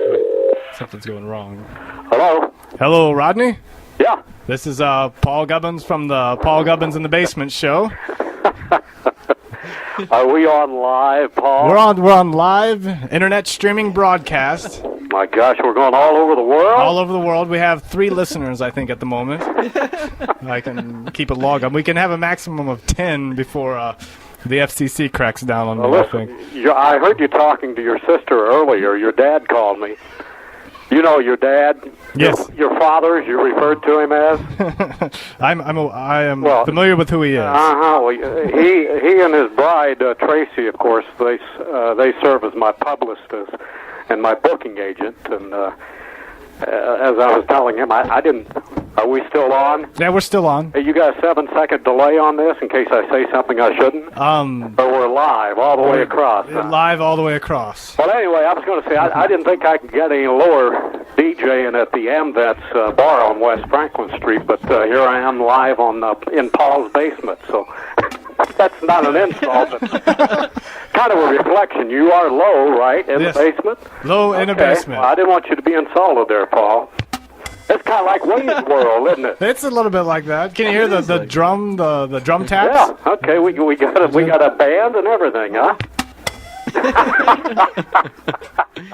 Wait, something's going wrong. Hello? Hello, Rodney? Yeah. This is Paul Gubbins from the Paul Gubbins in the Basement show. Are we on live, Paul? We're on live internet streaming broadcast. My gosh, we're going all over the world? All over the world. We have 3 listeners, I think, at the moment. I can keep a log on. We can have a maximum of 10 before the FCC cracks down on me, I think. I heard you talking to your sister earlier. Your dad called me. You know your dad? Yes. Your father, as you referred to him as? I am familiar with who he is. Well, he and his bride, Tracy, of course, they serve as my publicist and my booking agent. And as I was telling him, I didn't... Are we still on? Yeah, we're still on. Hey, you got a 7-second delay on this in case I say something I shouldn't? Or we're live all the way across? Live all the way across. Well, anyway, I was going to say, I didn't think I could get any lower DJing at the MVets bar on West Franklin Franklin Street, but here I am live on in Paul's basement. So that's not an insult, but kind of a reflection. You are low, right, in the basement? Low in a basement. Well, I didn't want you to be insulted there, Paul. It's kind of like Wayne's World, isn't it? It's a little bit like that. Can you hear the drum taps? Yeah. Okay. We got a band and everything, huh?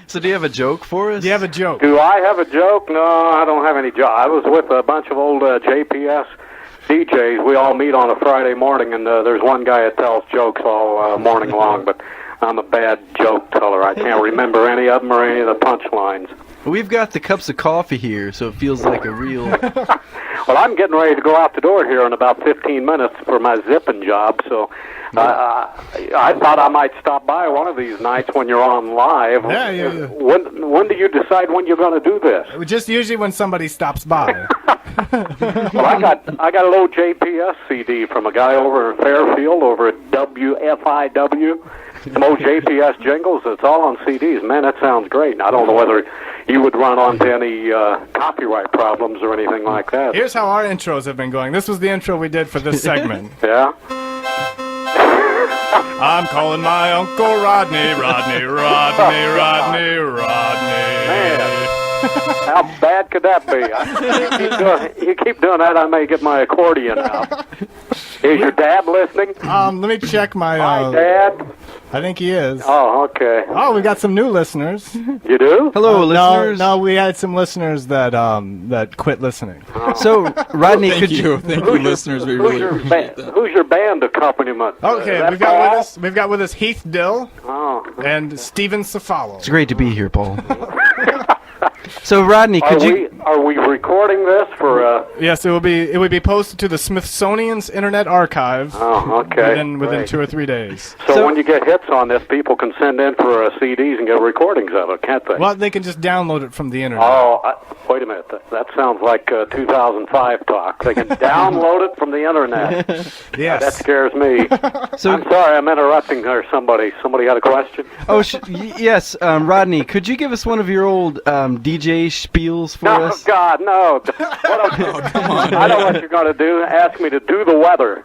So do you have a joke for us? Do you have a joke? Do I have a joke? No, I don't have any joke. I was with a bunch of old JPS DJs. We all meet on a Friday morning, and there's one guy that tells jokes all morning long, but I'm a bad joke teller. I can't remember any of them or any of the punchlines. We've got the cups of coffee here, so it feels like a real... Well, I'm getting ready to go out the door here in about 15 minutes for my zipping job, so I thought I might stop by one of these nights when you're on live. Yeah. When do you decide when you're going to do this? Just usually when somebody stops by. Well, I got an old JPS CD from a guy over in Fairfield over at WFIW. Some old JPS jingles. It's all on CDs. Man, that sounds great. And I don't know whether you would run onto any copyright problems or anything like that. Here's how our intros have been going. This was the intro we did for this segment. Yeah? I'm calling my Uncle Rodney. Man, how bad could that be? You keep doing that, I may get my accordion out. Is your dad listening? Let me check my... My dad? I think he is. Oh, okay. Oh, we got some new listeners. You do? Hello, listeners. No, we had some listeners that quit listening. So, Rodney, Thank you, listeners. We really appreciate that. Who's your band accompaniment? Okay, we've got with us Heath Dill and Steven Cefalo. It's great to be here, Paul. So, Rodney, Are we recording this for? Yes, it would be posted to the Smithsonian's Internet Archive. Oh, okay. Within 2 or 3 days. So when you get hits on this, people can send in for CDs and get recordings of it, can't they? Well, they can just download it from the internet. Oh, wait a minute. That sounds like 2005 talk. They can download it from the internet. Yes. That scares me. So, I'm sorry, I'm interrupting there. Somebody got a question? Oh, yes, Rodney, could you give us one of your old DJ spiels for us? Oh, God, no. Come on. I know what you're going to do. Ask me to do the weather.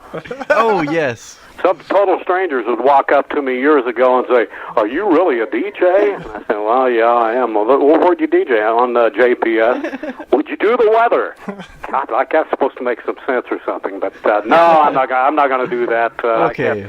Oh, yes. Some total strangers would walk up to me years ago and say, "Are you really a DJ?" And I said, "Well, yeah, I am." "Well, where'd you DJ?" "On JPS." "Would you do the weather?" God, like that's supposed to make some sense or something, but no, I'm not going to do that. Okay.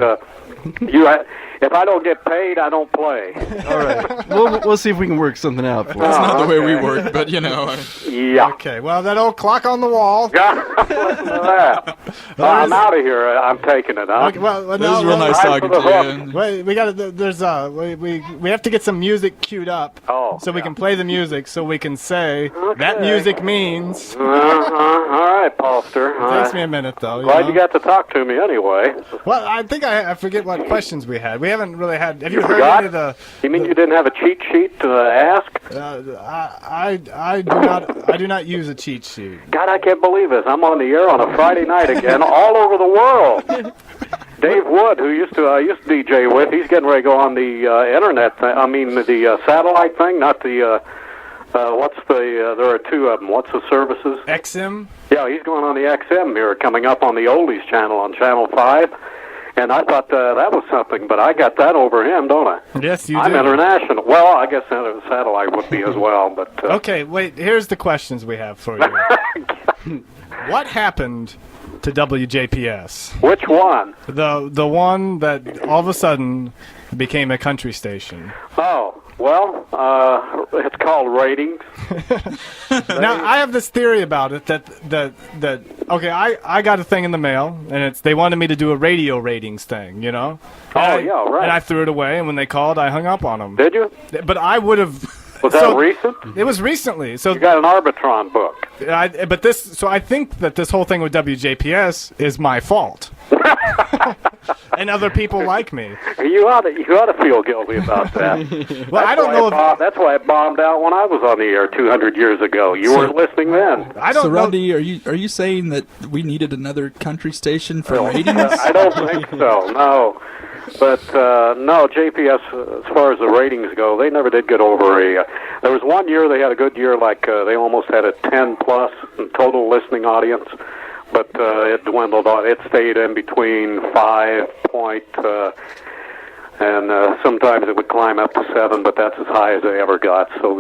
If I don't get paid, I don't play. All right. We'll see if we can work something out for That's us. not the way we work, but you know. Yeah. Okay, well, that old clock on the wall. Listen to that. I'm out of here. I'm taking it, huh? Okay, well, This is real nice talking to you. Wait, we got to. There's we have to get some music queued up. So we can play the music, so we can say that music means. All right, Paulster. It takes me a minute, though. Glad you got to talk to me anyway. Well, I think I forget what questions we had. We haven't really had. Have you heard forgot? any of the? You mean you didn't have a cheat sheet to ask? I do not use a cheat sheet. God, I can't believe this. I'm on the air on a Friday night again, all over the world. Dave Wood, who used to DJ with, he's getting ready to go on the internet. The satellite thing, not the. There are two of them. What's the services? XM. Yeah, he's going on the XM here, coming up on the Oldies channel on Channel 5. And I thought that was something, but I got that over him, don't I? Yes, you do. I'm international. Well, I guess satellite would be as well, but... Okay, wait, here's the questions we have for you. What happened to WJPS? Which one? The one that all of a sudden became a country station. Oh, well, it's called ratings. Now, I have this theory about it that okay, I got a thing in the mail, and they wanted me to do a radio ratings thing, you know? Yeah, right. And I threw it away, and when they called, I hung up on them. Did you? But I would have... Was that recent? It was recently. So you got an Arbitron book. So I think that this whole thing with WJPS is my fault. And other people like me. You ought to feel guilty about that. Well, I don't know if that's why it bombed out when I was on the air 200 years ago. You weren't listening then. I don't know. Randy, are you saying that we needed another country station for ratings? I don't think so. No. But no, JPS, as far as the ratings go, they never did get over There was one year they had a good year, like they almost had a 10+ in total listening audience, but it dwindled on. It stayed in between 5 point, and sometimes it would climb up to 7, but that's as high as they ever got. So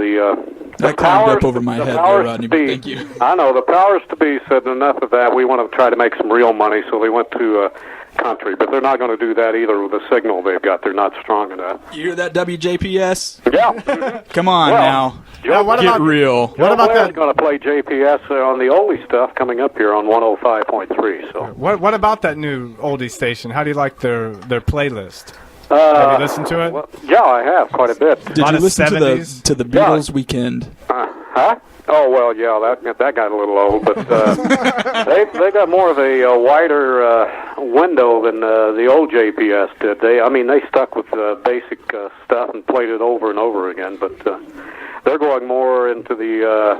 that climbed up over my head there, Rodney, but thank you. I know, the powers to be said enough of that. We want to try to make some real money, so they went to country, but they're not going to do that either with the signal they've got. They're not strong enough. You hear that, WJPS? Yeah. Come on now. Get real. What about that? Going to play JPS on the oldie stuff coming up here on 105.3. So. What about that new oldie station? How do you like their playlist? Have you listened to it? Well, yeah, I have quite a bit. Did you listen to the Beatles Weekend? Huh? Oh well, yeah, that got a little old, but they got more of a wider window than the old JPS did. They stuck with basic stuff and played it over and over again, but they're going more into the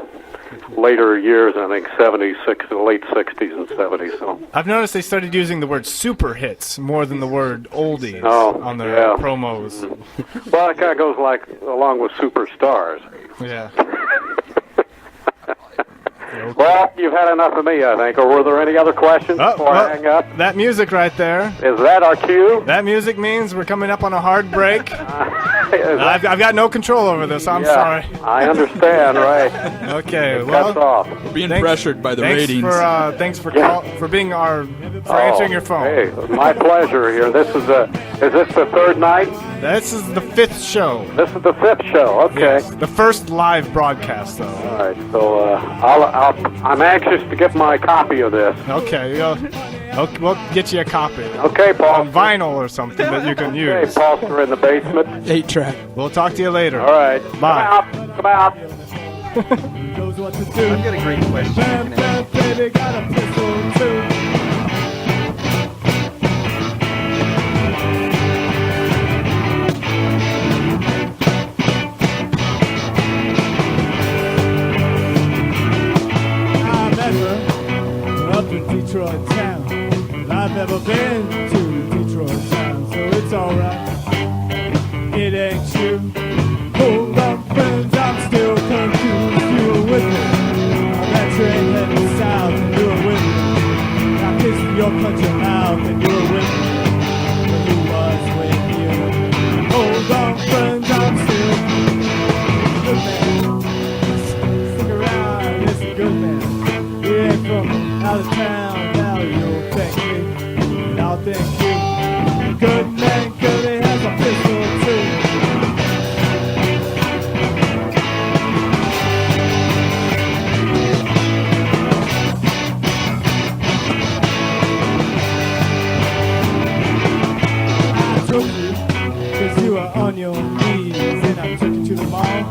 later years, I think, 76, late 60s and 70s. So I've noticed they started using the word super hits more than the word oldies on their promos. Well, it kind of goes along with superstars. Yeah. Well, you've had enough of me, I think. Or were there any other questions before I hang up? That music right there. Is that our cue? That music means we're coming up on a hard break. I've got no control over this. I'm sorry. I understand, right? Okay. Cuts off. We're being pressured by the ratings. Thanks for answering your phone. Hey, my pleasure here. Is this the third night? This is the 5th show. This is the 5th show. Okay. Yes, the first live broadcast, though. All right. So I'm anxious to get my copy of this. Okay. We'll get you a copy. Okay, Paul. On vinyl or something that you can use. Okay, Foster in the basement. 8-track. We'll talk to you later. All right. Bye. Come out. I've got a great question. Baby got a pistol too. Up in Detroit town. I've never been to Detroit town, so it's alright. It ain't true. Hold up, friends, I'm still confused. You were with me on that train heading south, and you were with me. I kissed your country mouth, and you were with me. But who was with you? Hold on, friends, I'm still good man. Stick around, it's a good man. He ain't from out of town, now you'll thank me, and I'll thank you. Good man, good, he has a pistol too. I took you, 'cause you were on your knees, and I took you to the mall,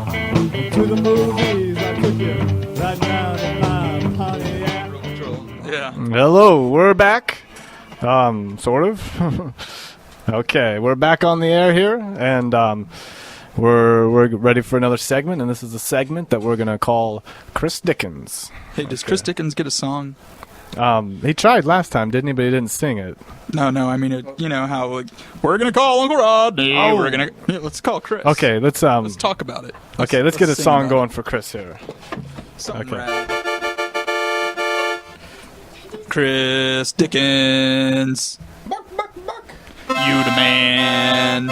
to the movies. I took you right round in my Pontiac. Yeah. Hello, we're back. Sort of. Okay, we're back on the air here, and we're ready for another segment, and this is a segment that we're gonna call Chris Dickens. Hey, does Chris Dickens get a song? He tried last time, didn't he? But he didn't sing it. No. I mean, you know how we're gonna call Uncle Rodney. Oh. Let's call Chris. Okay, let's talk about it. Let's get a sing song about going for Chris here. Something Okay. rad. Chris Dickens, you the man.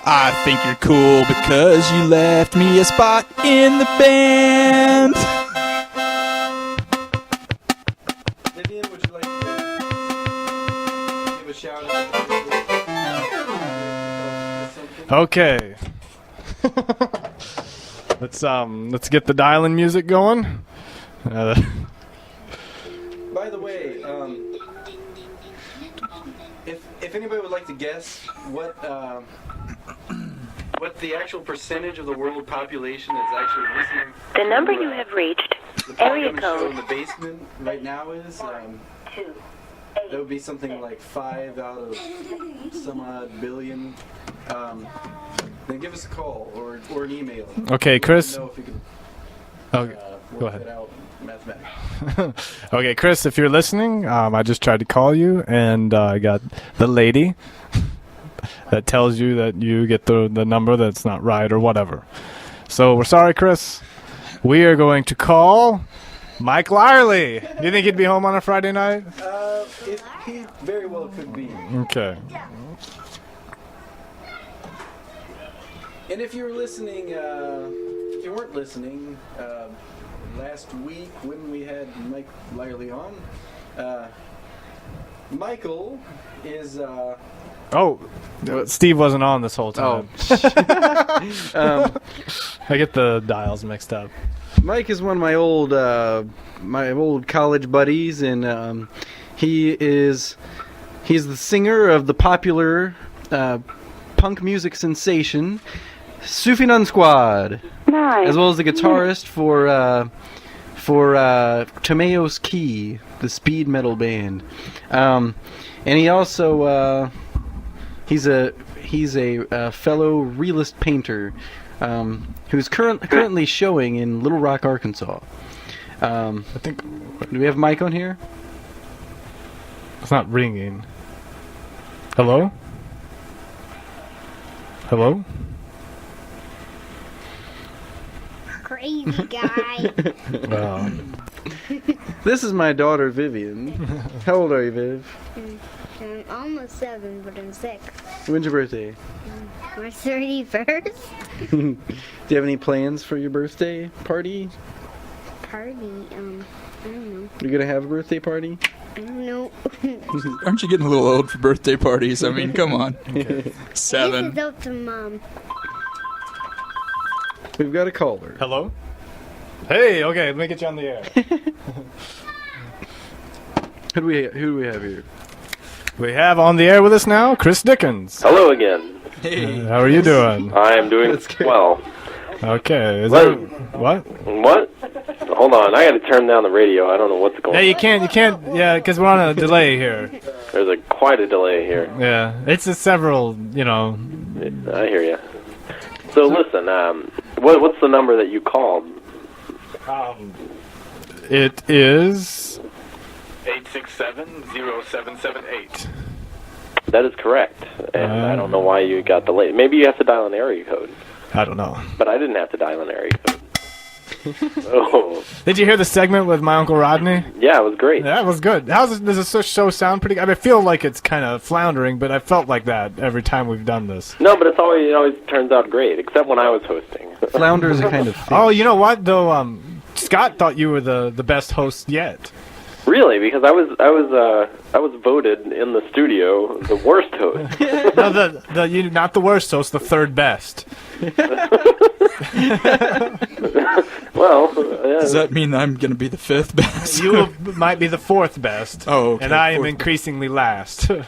I think you're cool because you left me a spot in the band. Vivian, would you like to give a shout out? Okay. Let's get the dialing music going. By the way, if anybody would like to guess what the actual percentage of the world population is actually listening, The number you have reached, the area program show in code the basement right now is, that would be something like 5 out of some odd billion. Then give us a call or an email. Okay, Chris. Know if you can, Okay, go work ahead. that out mathematically. Okay, Chris, if you're listening, I just tried to call you, and I got the lady that tells you that you get the number that's not right or whatever. So we're sorry, Chris. We are going to call Mike Lyerly. Do you think he'd be home on a Friday night? He very well could be. Okay. And if you were listening, if you weren't listening, last week when we had Mike Lyerly on, Michael is. Steve wasn't on this whole time. I get the dials mixed up. Mike is one of my old college buddies, and he's the singer of the popular punk music sensation Sufi Nun Squad, Nice. as well as the guitarist for Tomeos Key, the speed metal band, and he also he's a fellow realist painter who's currently showing in Little Rock, Arkansas. I think Do we have Mike on here? it's not ringing. Hello? Hello? Crazy guy. Wow. This is my daughter Vivian. How old are you, Viv? I'm almost 7, but I'm 6. When's your birthday? My 31st Do you have any plans for your birthday party? party. I don't know. You're gonna have a birthday party? I don't know. Aren't you getting a little old for birthday parties? I mean, come on. This 7. is up to Mom. We've got a caller. Hello? Hey, okay, let me get you on the air. Who do we have here? We have on the air with us now Chris Dickens. Hello again. Hey. How are you doing? I am doing well. Okay. Is What? there, what? What? Hold on, I got to turn down the radio. I don't know what's going Yeah, on. you can't, yeah, because we're on a delay here. There's quite a delay here. Yeah, it's a several, I hear you. So listen, what's the number that you called? It is 867-0778. That is correct, and I don't know why you got delayed. Maybe you have to dial an area code. I don't know. But I didn't have to dial an area code. Oh. Did you hear the segment with my Uncle Rodney? Yeah, it was great. That was good. Does this show sound pretty good? I mean, I feel like it's kind of floundering, but I felt like that every time we've done this. No, but it always turns out great, except when I was hosting. Flounder is a kind of fish. Oh, you know what though? Scott thought you were the best host yet. Really? Because I was voted in the studio the worst host. No, you not the worst host, the third best. Well, yeah. Does that mean I'm going to be the 5th best? You might be the 4th best. Oh, okay. And I am 4th. increasingly last. So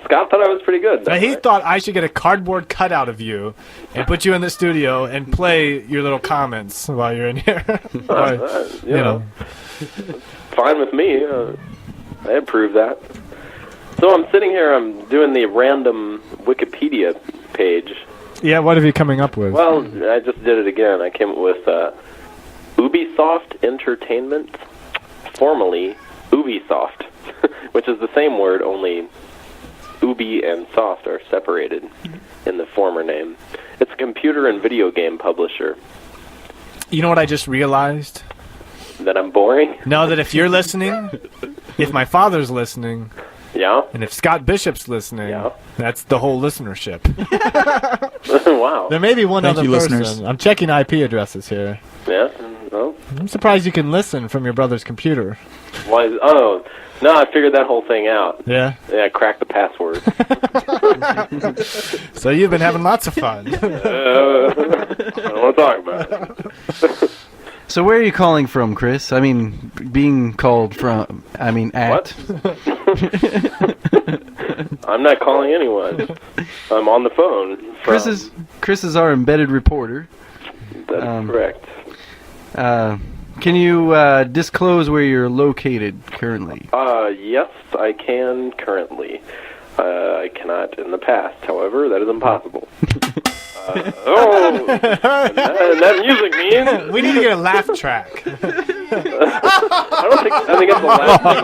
Scott thought I was pretty good. Now, he thought I should get a cardboard cutout of you and put you in the studio and play your little comments while you're in here. You know. Fine with me. I approve that. So I'm sitting here, I'm doing the random Wikipedia page. Yeah, what are you coming up with? Well, I just did it again. I came up with Ubisoft Entertainment, formerly Ubisoft, which is the same word, only Ubi and soft are separated in the former name. It's a computer and video game publisher. You know what I just realized? That I'm boring? No, that if you're listening, if my father's listening, yeah, and if Scott Bishop's listening, that's the whole listenership. Wow. There may be one Thank other you, person. listeners. I'm checking IP addresses here. Yeah? Well, I'm surprised you can listen from your brother's computer. why? Oh, no, I figured that whole thing out. Yeah? Yeah, I cracked the password. So you've been having lots of fun. I don't want to talk about it. So where are you calling from, Chris? I mean, being called from. I mean, at. What? I'm not calling anyone. I'm on the phone. Chris is our embedded reporter. That's correct. Can you disclose where you're located currently? Yes, I can currently. I cannot in the past. However, that is impossible. That music means We need to get a laugh track. I think it's the last thing.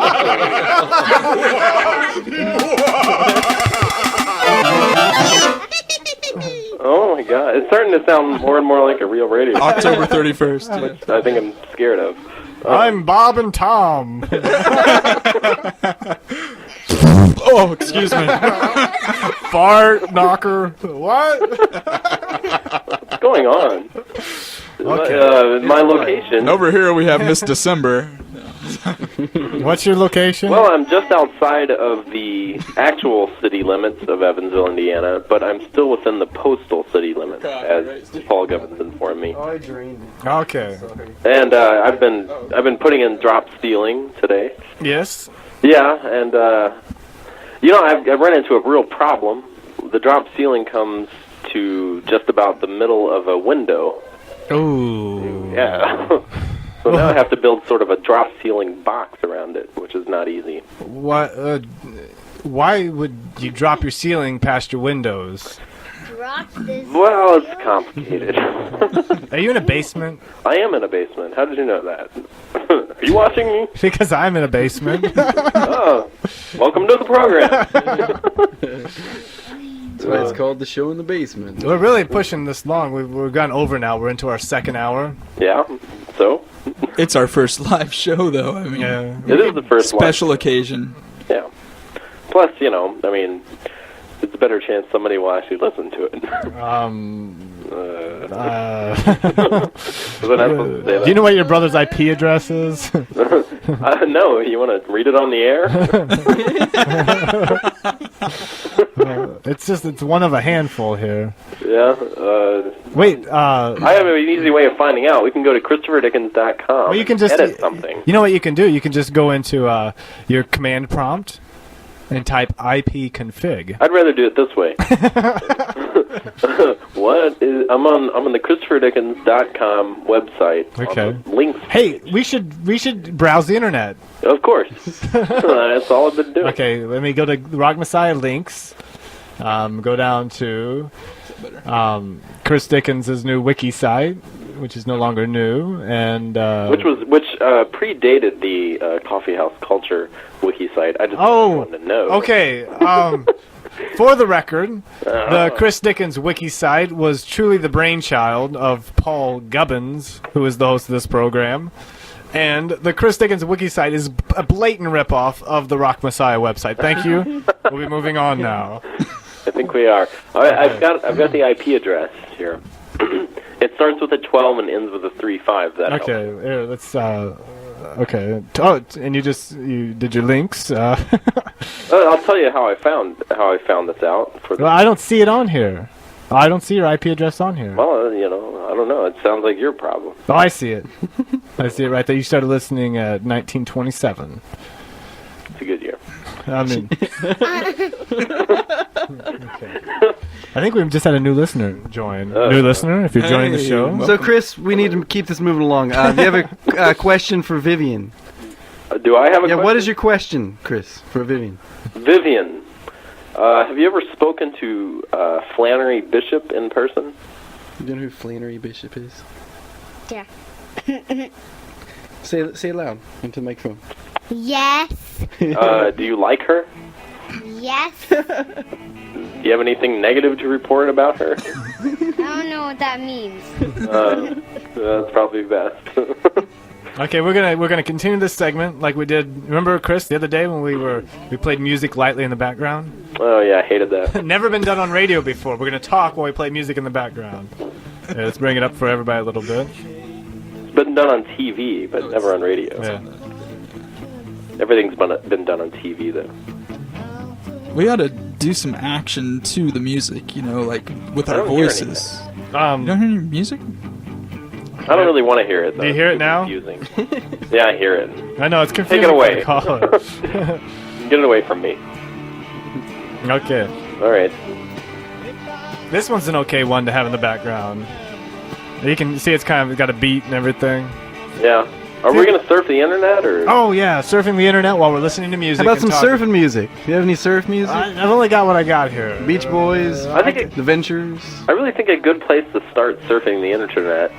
Oh my god. it's starting to sound more and more like a real radio show, October 31st. which I think I'm scared of. I'm Bob and Tom. Oh, excuse me. Fart knocker. What? What's going on? My location. Over here we have Miss December. What's your location? Well, I'm just outside of the actual city limits of Evansville, Indiana, but I'm still within the postal city limits, as Paul Gubbins informed me. Oh, I dreamed. Okay. And I've been putting in drop stealing today. Yes. Yeah, and I've run into a real problem. The drop ceiling comes to just about the middle of a window. Ooh. Yeah. So now I have to build sort of a drop ceiling box around it, which is not easy. What? Why would you drop your ceiling past your windows? Drop this. Well, it's complicated. Are you in a basement? I am in a basement. How did you know that? Are you watching me? Because I'm in a basement. Oh, welcome to the program. That's why it's called The Show in the Basement. We're really pushing this long. We've gone over now. We're into our second hour. Yeah, so? It's our first live show, though. I mean, Yeah. It is the first special occasion. Yeah. Plus, it's a better chance somebody will actually listen to it. Was I not supposed to say that? Do you know what your brother's IP address is? No, you want to read it on the air? It's one of a handful here. Yeah. Wait. I have an easy way of finding out. We can go to ChristopherDickens.com. Well, you can just edit something. You know what you can do? You can just go into your command prompt and type ipconfig. I'd rather do it this way. What is? I'm on the ChristopherDickens.com website. Okay. Links. Hey, we should browse the internet. Of course. That's all I've been doing. Okay, let me go to Rock Messiah links. Go down to Chris Dickens' new wiki site, which is no longer new, and which predated the Coffee House Culture wiki site. I just wanted to know. Okay. For the record, the Chris Dickens wiki site was truly the brainchild of Paul Gubbins, who is the host of this program. And the Chris Dickens wiki site is a blatant ripoff of the Rock Messiah website. Thank you. We'll be moving on now. I think we are. All right, I've got the IP address here. It starts with a 12 and ends with a 3.5. That helps. Okay, here, let's. Okay. Oh, and you did your links. I'll tell you how I found this out. Well, I don't see it on here. I don't see your IP address on here. Well, I don't know. It sounds like your problem. Oh, I see it. I see it right there. You started listening at 1927. It's a good year. I mean, okay. I think we've just had a new listener join. New listener, if you're joining the show. So, Chris, we need to keep this moving along. Do you have a question for Vivian? Do I have a question? Yeah, what is your question, Chris, for Vivian? Vivian, have you ever spoken to Flannery Bishop in person? You know who Flannery Bishop is? Yeah. Say it loud into the microphone. Yes. Do you like her? Yes. Do you have anything negative to report about her? I don't know what that means. That's probably best. Okay, we're gonna continue this segment like we did. Remember, Chris, the other day when we played music lightly in the background? Oh yeah, I hated that. Never been done on radio before. We're gonna talk while we play music in the background. Yeah, let's bring it up for everybody a little bit. It's been done on TV, but never on radio. Yeah. Everything's been done on TV though. We ought to do some action to the music, like with our voices. You don't hear any music? I don't really want to hear it, though. Do you hear it now? Confusing. Yeah, I hear it. I know, it's confusing. Take it away. Caller. Get it away from me. Okay. All right. This one's an okay one to have in the background. You can see it's kind of got a beat and everything. Yeah. Are we going to surf the internet, or? Oh, yeah, surfing the internet while we're listening to music. How about some surfing music? Do you have any surf music? I've only got what I got here. Beach Boys, The Ventures. I really think a good place to start surfing the internet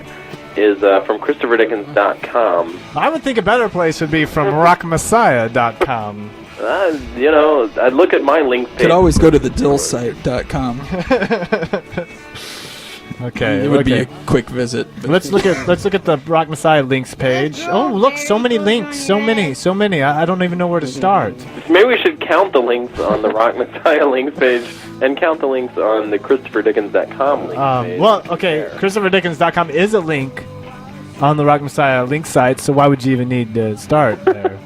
is from ChristopherDickens.com. I would think a better place would be from RockMessiah.com. I'd look at my links page. Could always go to thedillsite.com. Okay. It would be okay. a quick visit. but- Let's look at the Rock Messiah links page. Oh, look, so many links, so many. I don't even know where to start. Maybe we should count the links on the Rock Messiah links page and count the links on the ChristopherDickens.com link page. Well, okay, ChristopherDickens.com is a link on the Rock Messiah link site, so why would you even need to start there?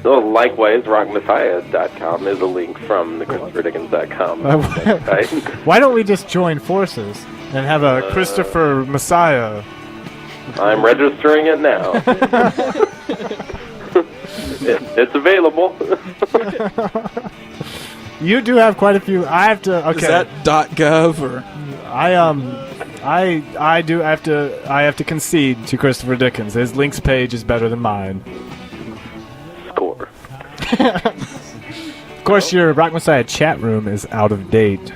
So likewise, RockMessiah.com is a link from the ChristopherDickens.com website. Why don't we just join forces and have a Christopher Messiah? I'm registering it now. It's available. You do have quite a few. I have to. Okay. Is that .gov or? I do have to concede to Christopher Dickens. His links page is better than mine. Score. Of course, your Rock Messiah chat room is out of date.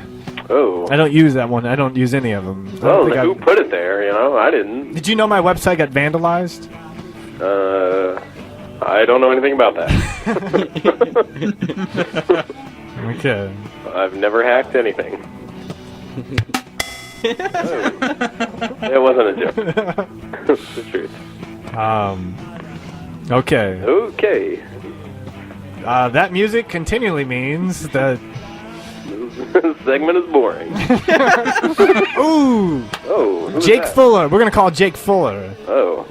Oh. I don't use that one. I don't use any of them. Well, who put it there? You know, I didn't. Did you know my website got vandalized? I don't know anything about that. Okay. I've never hacked anything. It wasn't a joke. It's the truth. Okay. Okay. That music continually means that. This segment is boring. Ooh. Oh. who's Jake that? Fuller. We're gonna call Jake Fuller. Oh.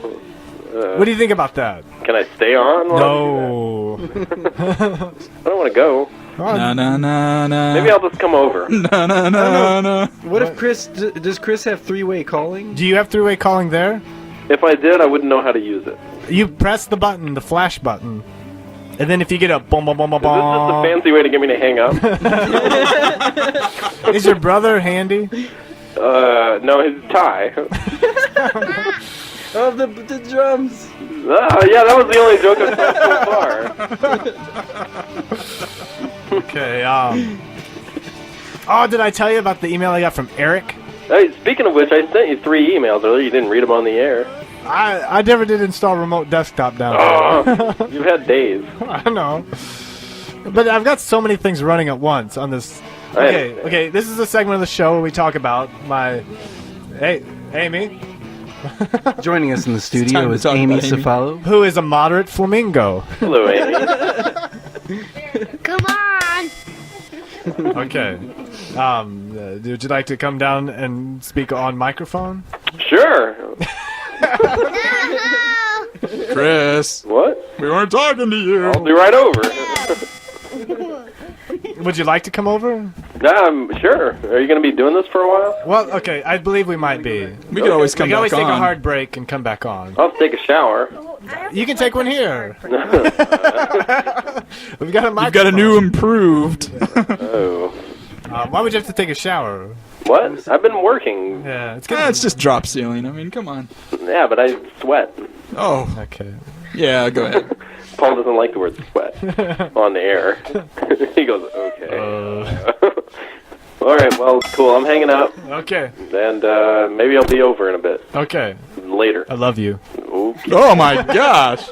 What do you think about that? Can I stay on? No. I don't want to go. No. Maybe I'll just come over. No. What if Chris... does Chris have three-way calling? Do you have three-way calling there? If I did, I wouldn't know how to use it. You press the button, the flash button, and then if you get a boom, boom, boom, boom, Is this just a fancy way to get me to hang up? Is your brother handy? No, his tie. Oh, the drums. Yeah, that was the only joke I've had so far. Okay, Oh, did I tell you about the email I got from Eric? Hey, speaking of which, I sent you 3 emails earlier. You didn't read them on the air. I never did install remote desktop down there. You've had days. I know. But I've got so many things running at once on this. Okay, this is a segment of the show where we talk about my... Hey, Amy. Joining us in the studio time to is talk Amy about Amy. Who Cefalo. is a moderate flamingo. Hello, Amy. Come on. Okay. Would you like to come down and speak on microphone? Sure. Chris, What? we weren't talking to you. I'll be right over. Would you like to come over? Sure. Are you going to be doing this for a while? Well, okay, I believe we might be. We could always We come can always back take on. a hard break and come back on. I'll take a shower. You can take one here. We've got a microphone. You've got a new improved. Oh. Why would you have to take a shower? What? I've been working. Yeah, it's It's just drop ceiling. I mean, come on. Yeah, but I sweat. Oh, okay. Yeah, go ahead. Paul doesn't like the word sweat on the air. He goes, okay. All right, well, cool. I'm hanging out. Okay. And maybe I'll be over in a bit. Okay. Later. I love you. Okay. Oh my gosh.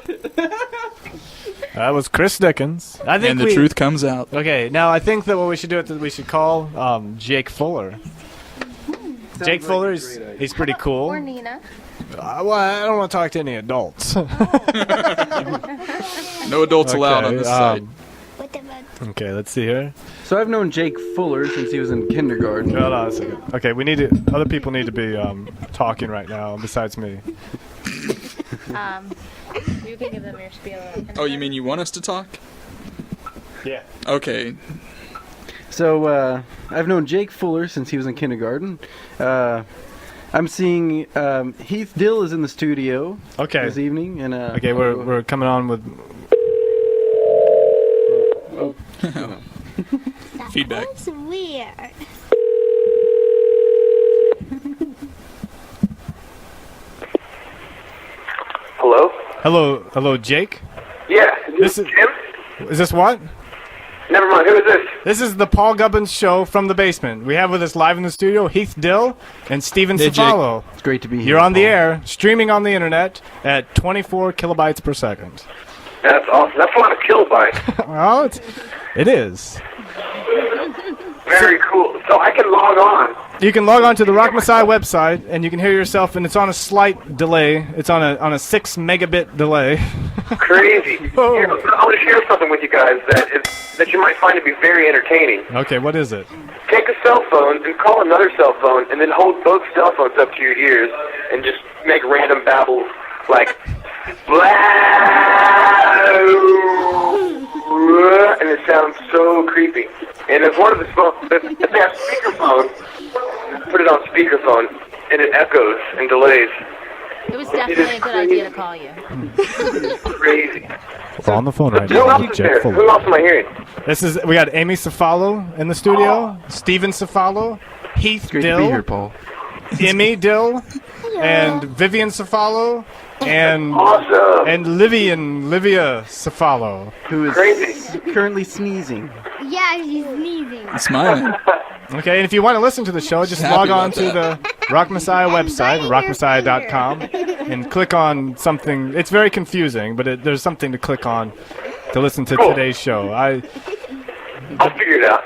That was Chris Dickens. I think And the truth comes out. Okay, now I think that what we should do is we should call Jake Fuller. Jake Fuller, he's pretty cool. Or Nina. Well, I don't want to talk to any adults. No adults allowed on this site. Okay, let's see here. So I've known Jake Fuller since he was in kindergarten. Hold on a second. Okay, we need to. Other people need to be talking right now besides me. You can give them your spiel. Oh, you mean you want us to talk? Yeah. Okay. So I've known Jake Fuller since he was in kindergarten. I'm seeing Heath Dill is in the studio this evening, and okay, we're coming on with feedback. That's weird. Hello, Jake. Yeah, This is Jim? Is this what? Never mind, who is this? This is the Paul Gubbins Show from the basement. We have with us live in the studio Heath Dill and Steven Hey, Jake. Cefalo. It's great to be here. You're on the Paul. air, streaming on the internet at 24 kilobytes per second. That's awesome. That's a lot of kilobytes. Well, it is. Very cool. So I can log on You can log on to the Rock Messiah website, and you can hear yourself, and it's on a slight delay. It's on a 6 megabit delay. Crazy. Here, I want to share something with you guys that you might find to be very entertaining. Okay, what is it? Take a cell phone and call another cell phone, and then hold both cell phones up to your ears and just make random babble like, and it sounds so creepy. And if one of the phones, if they have speakerphone, put it on speakerphone, and it echoes and delays. It was definitely a good idea to call you. Crazy. We're on the phone right Who now. else is there? Who else am I hearing? We got Amy Cefalo in the studio, Steven Cefalo, Heath Great Dill, to be here, Paul. Emmy Dill, and Vivian Cefalo, and Awesome. and Livia Cefalo, Who is Crazy. currently sneezing. Yeah, she's sneezing. Smiling. Okay, and if you want to listen to the show, just Happy log on about to the Rock Messiah website, rockmessiah.com, and click on something. It's very confusing, but there's something to click on to listen to today's show. I'll figure it out.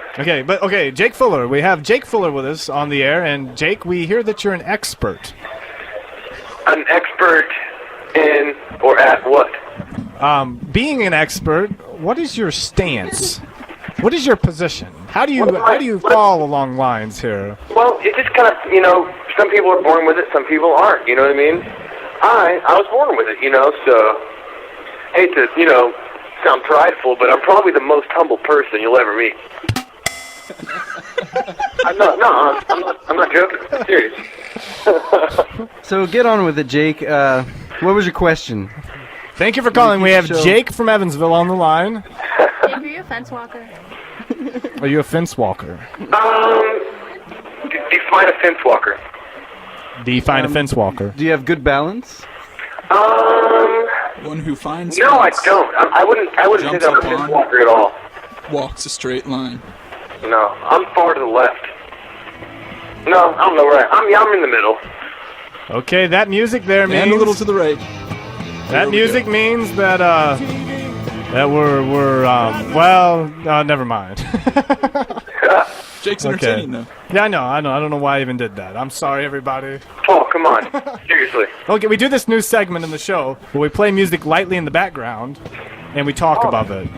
Okay, Jake Fuller. We have Jake Fuller with us on the air, and Jake, we hear that you're an expert. An expert in or at what? Being an expert, what is your stance? What is your position? How do you fall along lines here? Well, it just kind of, some people are born with it, some people aren't, you know what I mean? I was born with it, so, hate to, sound prideful, but I'm probably the most humble person you'll ever meet. I'm not joking. I'm serious. So get on with it, Jake. What was your question? Thank you for calling. We have Jake from Evansville on the line. Jake, are you a fence walker? Are you a fence walker? Define a fence walker. Define a fence walker. Do you have good balance? One who finds. No, I fence, don't. I wouldn't say jumps that I'm a up fence on, walker at all. walks a straight line. No, I'm far to the left. No, I don't know where I'm in the middle. Okay, that music there means... And a little to the right. That music means that, never mind. Jake's entertaining, though. Yeah, I know. I don't know why I even did that. I'm sorry, everybody. Oh, come on. Seriously. Okay, we do this new segment in the show where we play music lightly in the background, and we talk above it.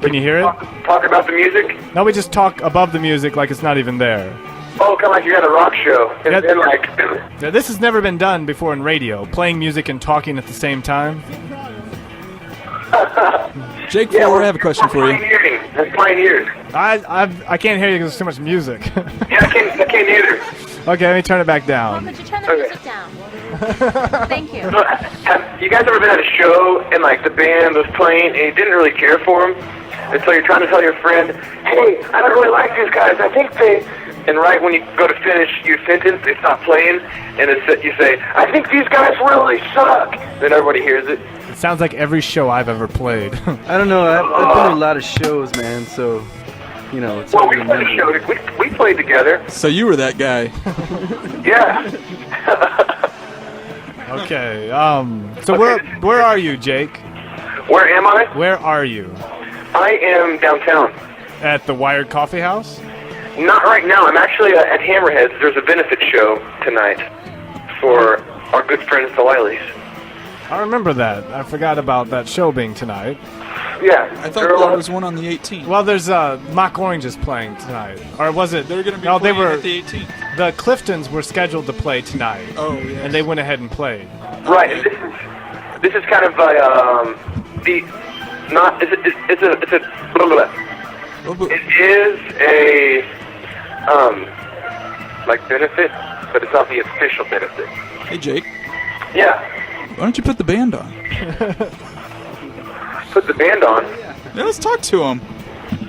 Can you hear it? Talk about the music? No, we just talk above the music like it's not even there. Oh, kind of like you're at a rock show. And then, Yeah, this has never been done before in radio, playing music and talking at the same time. Jake Fuller, I have a question for you. That's pioneers. I can't hear you because there's too much music. Yeah, I can't either. Okay, let me turn it back down. Could you turn the music down? Thank you. Have you guys ever been at a show and the band was playing and you didn't really care for them? And so you're trying to tell your friend, hey, I don't really like these guys. I think they... And right when you go to finish your sentence, they stop playing, and you say, I think these guys really suck. Then everybody hears it. It sounds like every show I've ever played. I don't know. I've been to a lot of shows, man, so, it's Well, hard we to played a remember. show. We played together. So you were that guy. Yeah. Okay, so where are you, Jake? Where am I? Where are you? I am downtown. At the Wired Coffee House? Not right now. I'm actually at Hammerheads. There's a benefit show tonight for our good friends, the Lileys. I remember that. I forgot about that show being tonight. Yeah. I thought there was one on the 18th. Well, there's Mock Orange is playing tonight. Or was it? They were going to be no, playing they were, at the 18th. The Cliftons were scheduled to play tonight. Oh, yeah. And they went ahead and played. Right. And this is kind of it's a blah, blah, blah. It is a benefit, but it's not the official benefit. Hey, Jake. Yeah. Why don't you put the band on? Put the band on? Yeah, let's talk to them.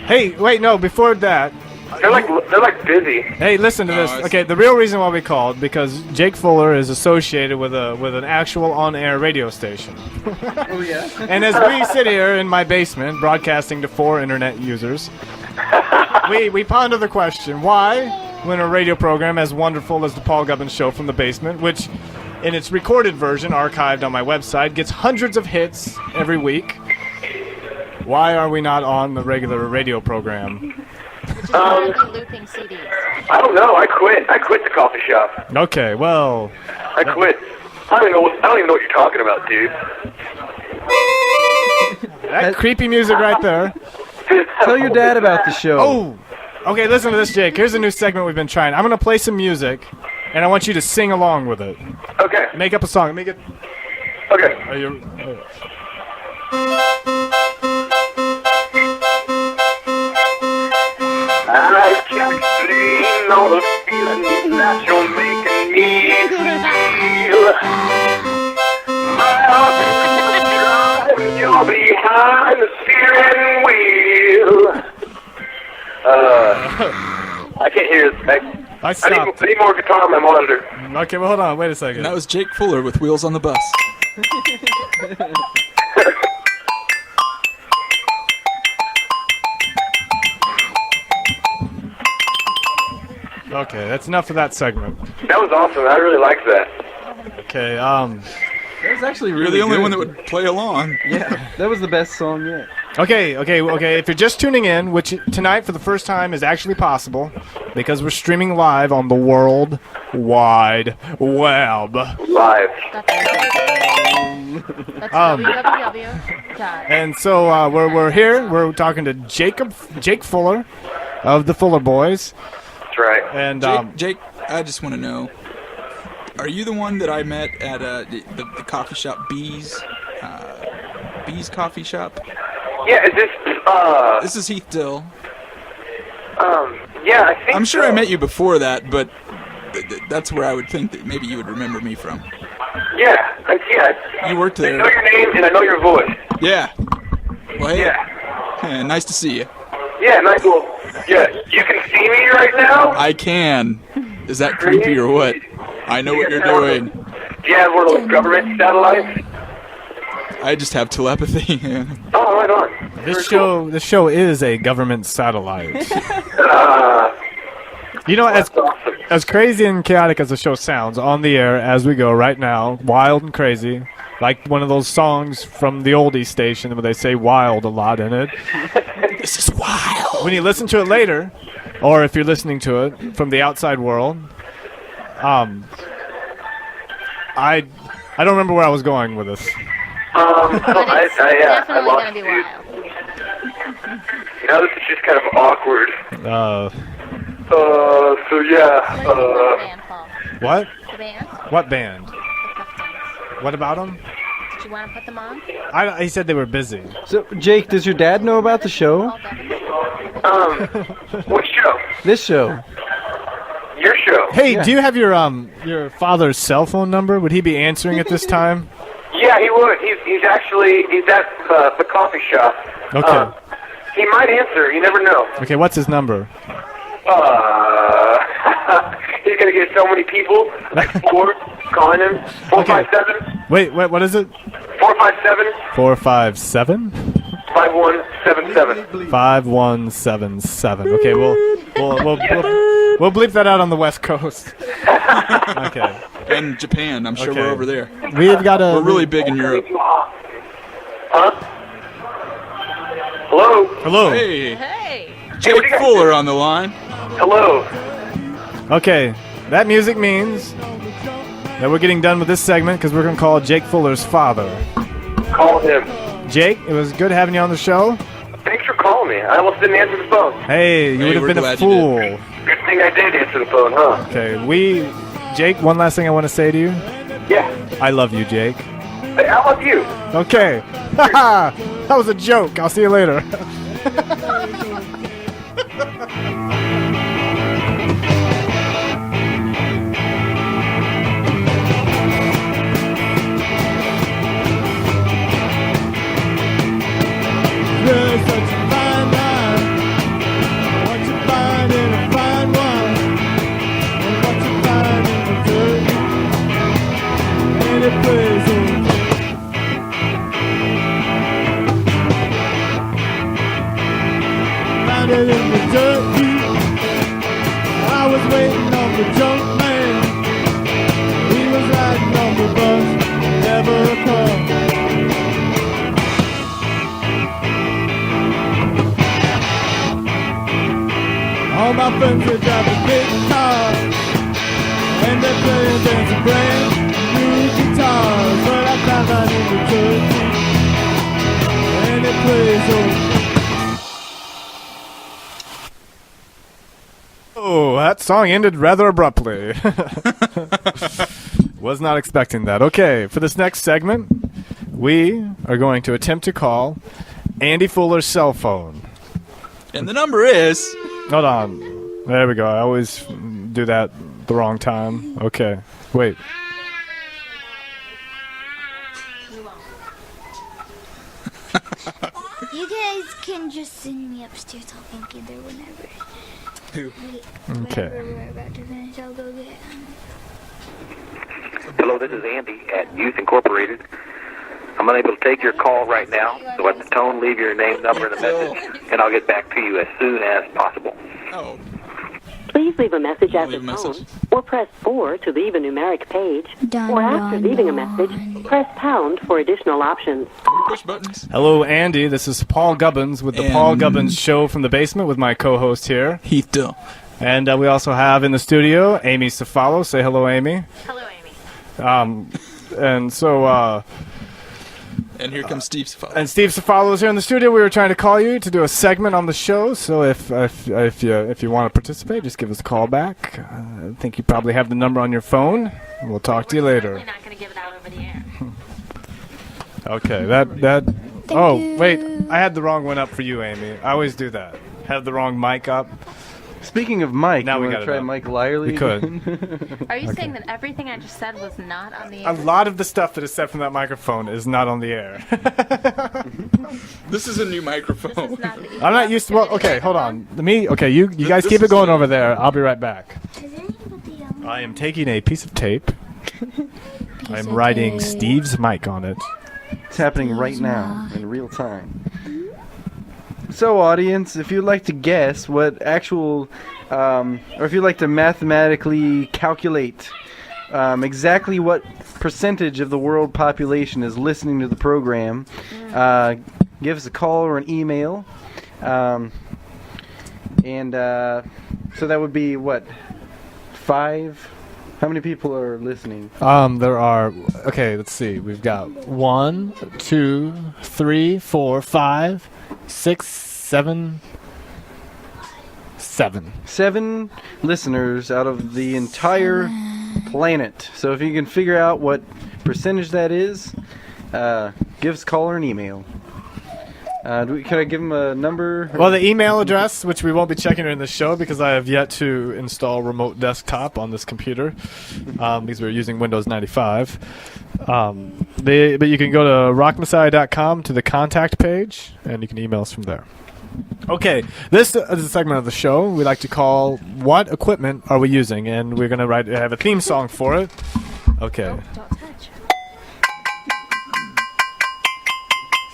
Hey, wait, no, before that... They're busy. Hey, listen to this. Okay, the real reason why we called, because Jake Fuller is associated with an actual on-air radio station. Oh, yeah? And as we sit here in my basement, broadcasting to 4 internet users, we ponder the question, why, when a radio program as wonderful as the Paul Gubbins Show from the Basement, which in its recorded version, archived on my website, gets hundreds of hits every week, why are we not on the regular radio program? Looping CDs. I don't know. I quit. I quit the coffee shop. Okay, well... I quit. I don't even know what you're talking about, dude. That creepy music right there. Tell your dad about the show. Oh! Okay, listen to this, Jake. Here's a new segment we've been trying. I'm going to play some music, and I want you to sing along with it. Okay. Make up a song. Make it... Okay. Are you... I can't lean on the feeling that you're making me feel. My heart is driving, you're behind the steering wheel. I can't hear it. I need more guitar on my monitor. Okay, well, hold on. Wait a second. And that was Jake Fuller with Wheels on the Bus. Okay, that's enough of that segment. That was awesome. I really liked that. Okay, That was actually really You're the only good. one that would play along. Yeah, that was the best song yet. Okay. If you're just tuning in, which tonight for the first time is actually possible, because we're streaming live on the World Wide Web. Live. That's www. And so we're here. We're talking to Jake Fuller of the Fuller Boys. That's right. And Jake, I just want to know, are you the one that I met at the coffee shop Bees? Bees Coffee Shop? Yeah, is this, This is Heath Dill. Yeah, I think I'm sure so. I met you before that, but that's where I would think that maybe you would remember me from. Yeah. You worked there. I know your name and I know your voice. Yeah. Well, hey. Yeah. Nice to see you. Yeah, nice. Well, yeah, you can see me right now? I can. Is that creepy or what? I know what you're doing. Do you have one of those government satellites? I just have telepathy. Oh, right on. this show is a government satellite. You know, as crazy and chaotic as the show sounds on the air as we go right now, wild and crazy, like one of those songs from the oldie station where they say wild a lot in it. This is wild. When you listen to it later, or if you're listening to it from the outside world, I don't remember where I was going with this. Definitely lost gonna be you. wild. You know, this is just kind of awkward. So yeah, What? The band? What band? What about them? Did you want to put them on? He said they were busy. So, Jake, does your dad know about the show? What show? This show. Your show. Hey, do you have your father's cell phone number? Would he be answering at this time? Yeah, he would. He's at the coffee shop. Okay. He might answer. You never know. Okay, what's his number? He's gonna get so many people, like 4, calling him. 457. Wait, what is it? 457. 457? 5177. 5177. Okay, we'll bleep that out on the West Coast. Okay. And Japan, I'm sure Okay. we're over there. We've got We're really big in Europe. Huh? Hello? Hello. Hey. Jake Fuller on the line. Hello. Okay, that music means that we're getting done with this segment because we're going to call Jake Fuller's father. Call him. Jake, it was good having you on the show. Thanks for calling me. I almost didn't answer the phone. Hey, you would have we're been a glad you fool. Good thing I did answer the phone, huh? Okay, Jake, one last thing I want to say to you. Yeah. I love you, Jake. Hey, I love you. Okay. That was a joke. I'll see you later. There's such a fine line. What you find in a fine wine, and what you find in the dirt. Any place in found it in the dirt. I was waiting on the junk man. He was riding on the bus, never come. All my friends, they drive a big car. a turkey, and it plays Oh, that song ended rather abruptly. Was not expecting that. Okay, for this next segment, we are going to attempt to call Andy Fuller's cell phone. And the number is... Hold on. There we go. I always do that the wrong time. Okay. Wait. You guys can just send me upstairs. I'll thank you there whenever. Who? Okay. Whenever we're about to finish, I'll go get Hello, this is Andy at Youth Incorporated. I'm unable to take your call right now, so at the tone, leave your name, number, and a message, and I'll get back to you as soon as possible. Oh. Please leave a message at the tone, or press 4 to leave a numeric page, or after leaving a message, press pound for additional options. Push buttons. Hello, Andy. This is Paul Gubbins with the Paul Gubbins Show from the basement with my co-host here, Heath Dill. And we also have in the studio Amy Cefalo. Say hello, Amy. Hello, Amy. And so... And here comes Steve Cefalo. And Steve Cefalo is here in the studio. We were trying to call you to do a segment on the show. So if you want to participate, just give us a call back. I think you probably have the number on your phone. And we'll talk to you later. We're not going to give it out over the air. Okay, that. Oh, wait. I had the wrong one up for you, Amy. I always do that. Have the wrong mic up. Speaking of Mike, now we got to try Mike Lyerly. We could. Are you saying that everything I just said was not on the air? A lot of the stuff that is said from that microphone is not on the air. This is a new microphone. I'm not used to. Well, okay, hold on. Okay, you guys keep it going over there. I'll be right back. I am taking a piece of tape. I'm writing Steve's mic on it. It's happening right now in real time. So, audience, if you'd like to guess what actual, or if you'd like to mathematically calculate exactly what percentage of the world population is listening to the program, give us a call or an email. So that would be, what, 5? How many people are listening? There are, okay, let's see. We've got 1, 2, 3, 4, 5, 6, 7 listeners out of the entire planet. So if you can figure out what percentage that is, give us a call or an email. Can I give them a number? Well, the email address, which we won't be checking in the show because I have yet to install remote desktop on this computer because we're using Windows 95. But you can go to rockmessiah.com to the contact page, and you can email us from there. Okay, this is a segment of the show we like to call "What Equipment Are We Using?" and we're gonna have a theme song for it. Okay. Oh, don't touch.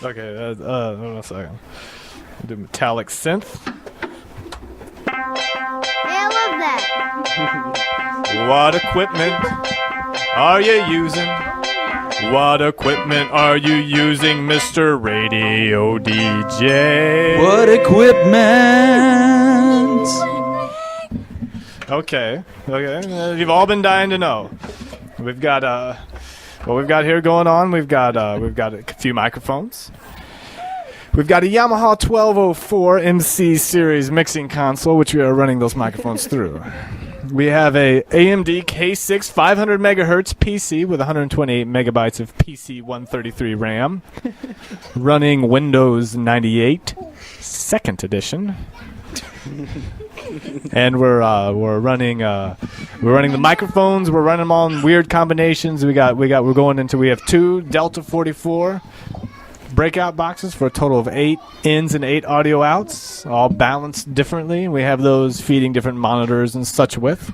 Okay. Hold on a second. Do metallic synth. I love that. What equipment are you using? What equipment are you using, Mr. Radio DJ? What equipment? Okay. You've all been dying to know. We've got what we've got here going on. We've got a few microphones. We've got a Yamaha 1204 MC series mixing console, which we are running those microphones through. We have a AMD K6 500 megahertz PC with 128 megabytes of PC 133 RAM, running Windows 98 Second Edition. And we're running the microphones. We're running them all in weird combinations. We have 2 Delta 44 breakout boxes for a total of 8 ins and 8 audio outs, all balanced differently. We have those feeding different monitors and such with.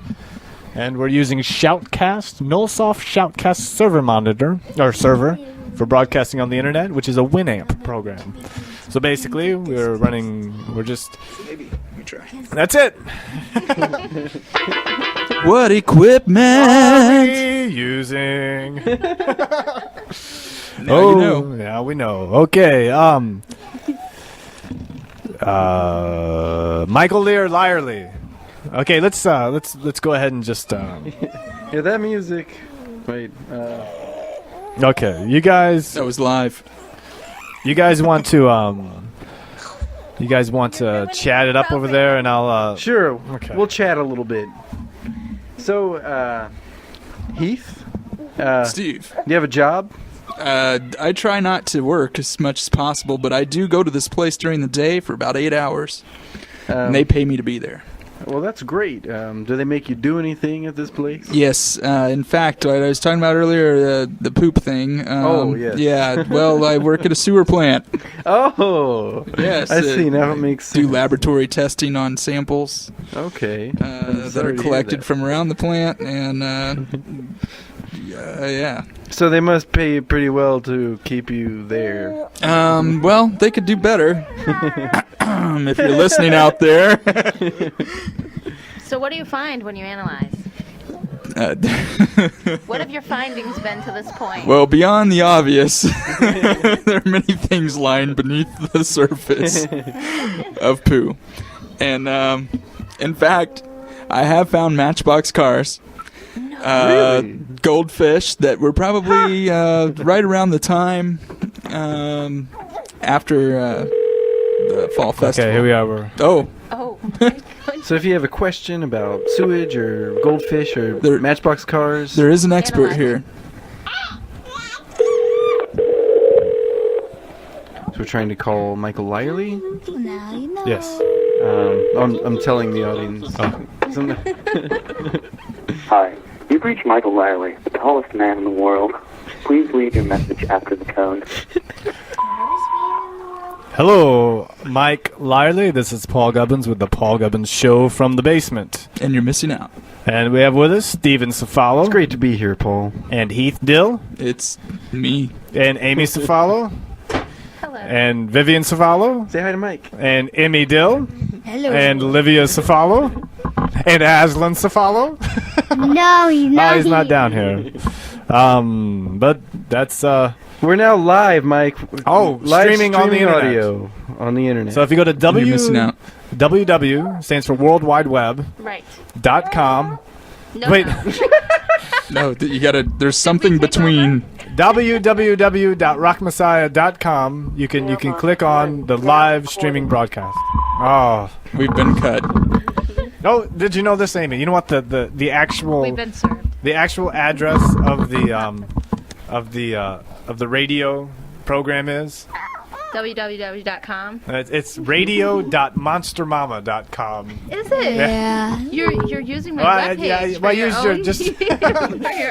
And we're using Shoutcast, Nullsoft Shoutcast server for broadcasting on the internet, which is a Winamp program. So basically, that's it. What equipment are we using? Now you know. Now we know. Okay. Michael Lyerly. Okay, let's go ahead and just Yeah, that music. Wait. Okay, you guys. That was live. You guys want to chat it up over there, and I'll. Sure. Okay. We'll chat a little bit. So, Heath. Steve. Do you have a job? I try not to work as much as possible, but I do go to this place during the day for about 8 hours, and they pay me to be there. Well, that's great. Do they make you do anything at this place? Yes. In fact, what I was talking about earlier, the poop thing. Oh, yes. Yeah, well, I work at a sewer plant. Oh! Yes. I see. Now it makes sense. Do laboratory testing on samples. Okay. That are collected from around the plant, and yeah. So they must pay you pretty well to keep you there. Well, they could do better. If you're listening out there. So what do you find when you analyze? What have your findings been to this point? Well, beyond the obvious, there are many things lying beneath the surface of poo. And, in fact, I have found Matchbox cars. Really? Goldfish that were probably right around the time after the fall festival. Okay, here we are. Oh. So if you have a question about sewage or goldfish or Matchbox cars, there is an expert here. So we're trying to call Michael Lyerly? Now you know. Yes. I'm telling the audience. Hi, you've reached Michael Lyerly, the tallest man in the world. Please leave your message after the tone. Hello, Mike Lyerly. This is Paul Gubbins with the Paul Gubbins Show from the basement. And you're missing out. And we have with us Steven Cefalo. It's great to be here, Paul. And Heath Dill. It's me. And Amy Cefalo. Hello. And Vivian Cefalo. Say hi to Mike. And Emmy Dill. Hello. And Olivia Cefalo. And Aslan Cefalo. No, he's not. Oh, he's not down here. But that's we're now live, Mike. Oh, live streaming on the internet. audio on the internet. So if you go to You're missing out. www stands for World Wide Web. Right. .com. No, Wait. No, you gotta. There's something between. www.rockmessiah.com. You can click on the live streaming broadcast. Oh, we've been cut. Oh, did you know this, Amy? You know what the actual We've been served. The actual address of the radio program is? www.com. It's radio.monstermama.com. Is it? Yeah. You're using my Well, webpage. yeah, for well, your use own, your just. for your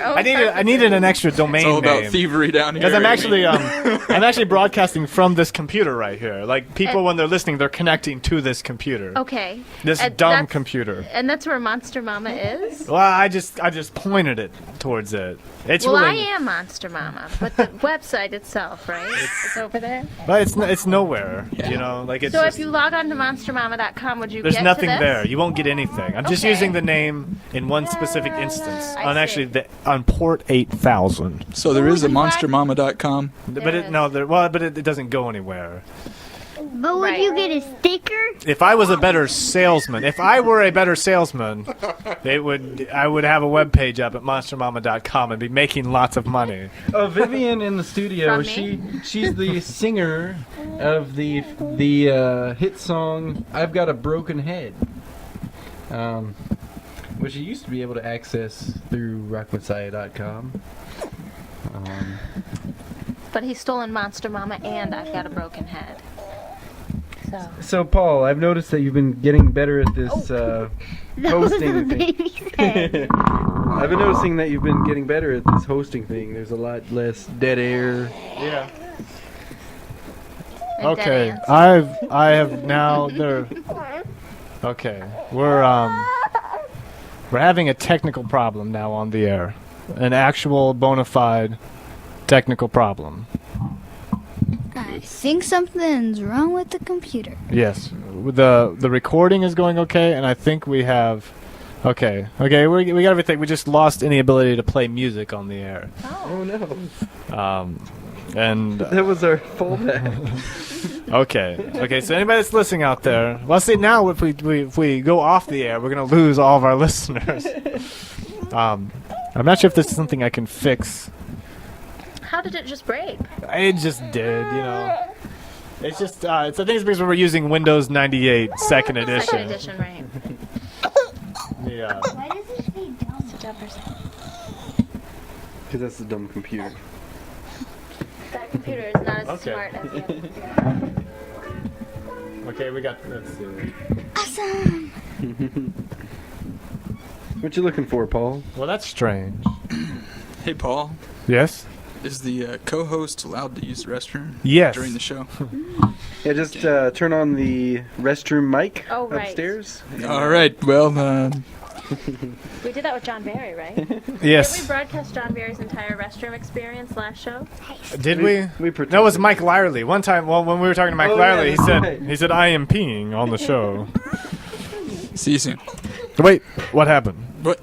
own I needed an extra domain It's all about name. thievery down here. Because I'm actually I'm actually broadcasting from this computer right here. Like people when they're listening, they're connecting to this computer. Okay. This dumb computer. And that's where Monster Mama is? Well, I just pointed it towards it. It's well, really, I am Monster Mama, but the website itself, right? It's over there. But it's nowhere. You know, like it's. So just, if you log on to monstermama.com, would you there's get nothing to this? there. You won't get anything. I'm just Okay. using the name in one specific instance. I On see. actually on port 8000. So there is a monstermama.com. But it doesn't go anywhere. But would you get a sticker? If I was a better salesman, I were a better salesman, I would have a web page up at monstermama.com and be making lots of money. Oh, Vivian in the studio. From She's the singer of the hit song "I've Got a Broken Head," which you used to be able to access through rockmessiah.com. But he's stolen Monster Mama and I've Got a Broken Head. So, Paul, I've noticed that you've been getting better at this Those hosting are the thing. baby's head. I've been noticing that you've been getting better at this hosting thing. There's a lot less dead air. Yeah. And Okay, dead ants. I have now there. Okay, we're having a technical problem now on the air, an actual bona fide technical problem. I think something's wrong with the computer. Yes, the recording is going okay, and I think we have. Okay, we got everything. We just lost any ability to play music on the air. Oh no. And that was our fallback. Okay. So anybody that's listening out there, well, see now if we go off the air, we're gonna lose all of our listeners. I'm not sure if this is something I can fix. How did it just break? It just did, you know. It's just, I think it's because we're using Windows 98 Second Edition. Second edition, right. Yeah. Why does it say dumb? Because that's the dumb computer. That computer is not as smart as the other. Okay, we got, let's see. Awesome. What you looking for, Paul? Well, that's strange. Hey, Paul. Yes? Is the co-host allowed to use the restroom Yes. during the show? Yeah, just turn on the restroom mic upstairs. All right. Well, We did that with John Barry, right? Yes. Did we broadcast John Barry's entire restroom experience last show? Did we? No, it was Mike Lyerly. One time, well, when we were talking to Mike Lyerly, he said, "I am peeing on the show." See you soon. Wait, what happened? What?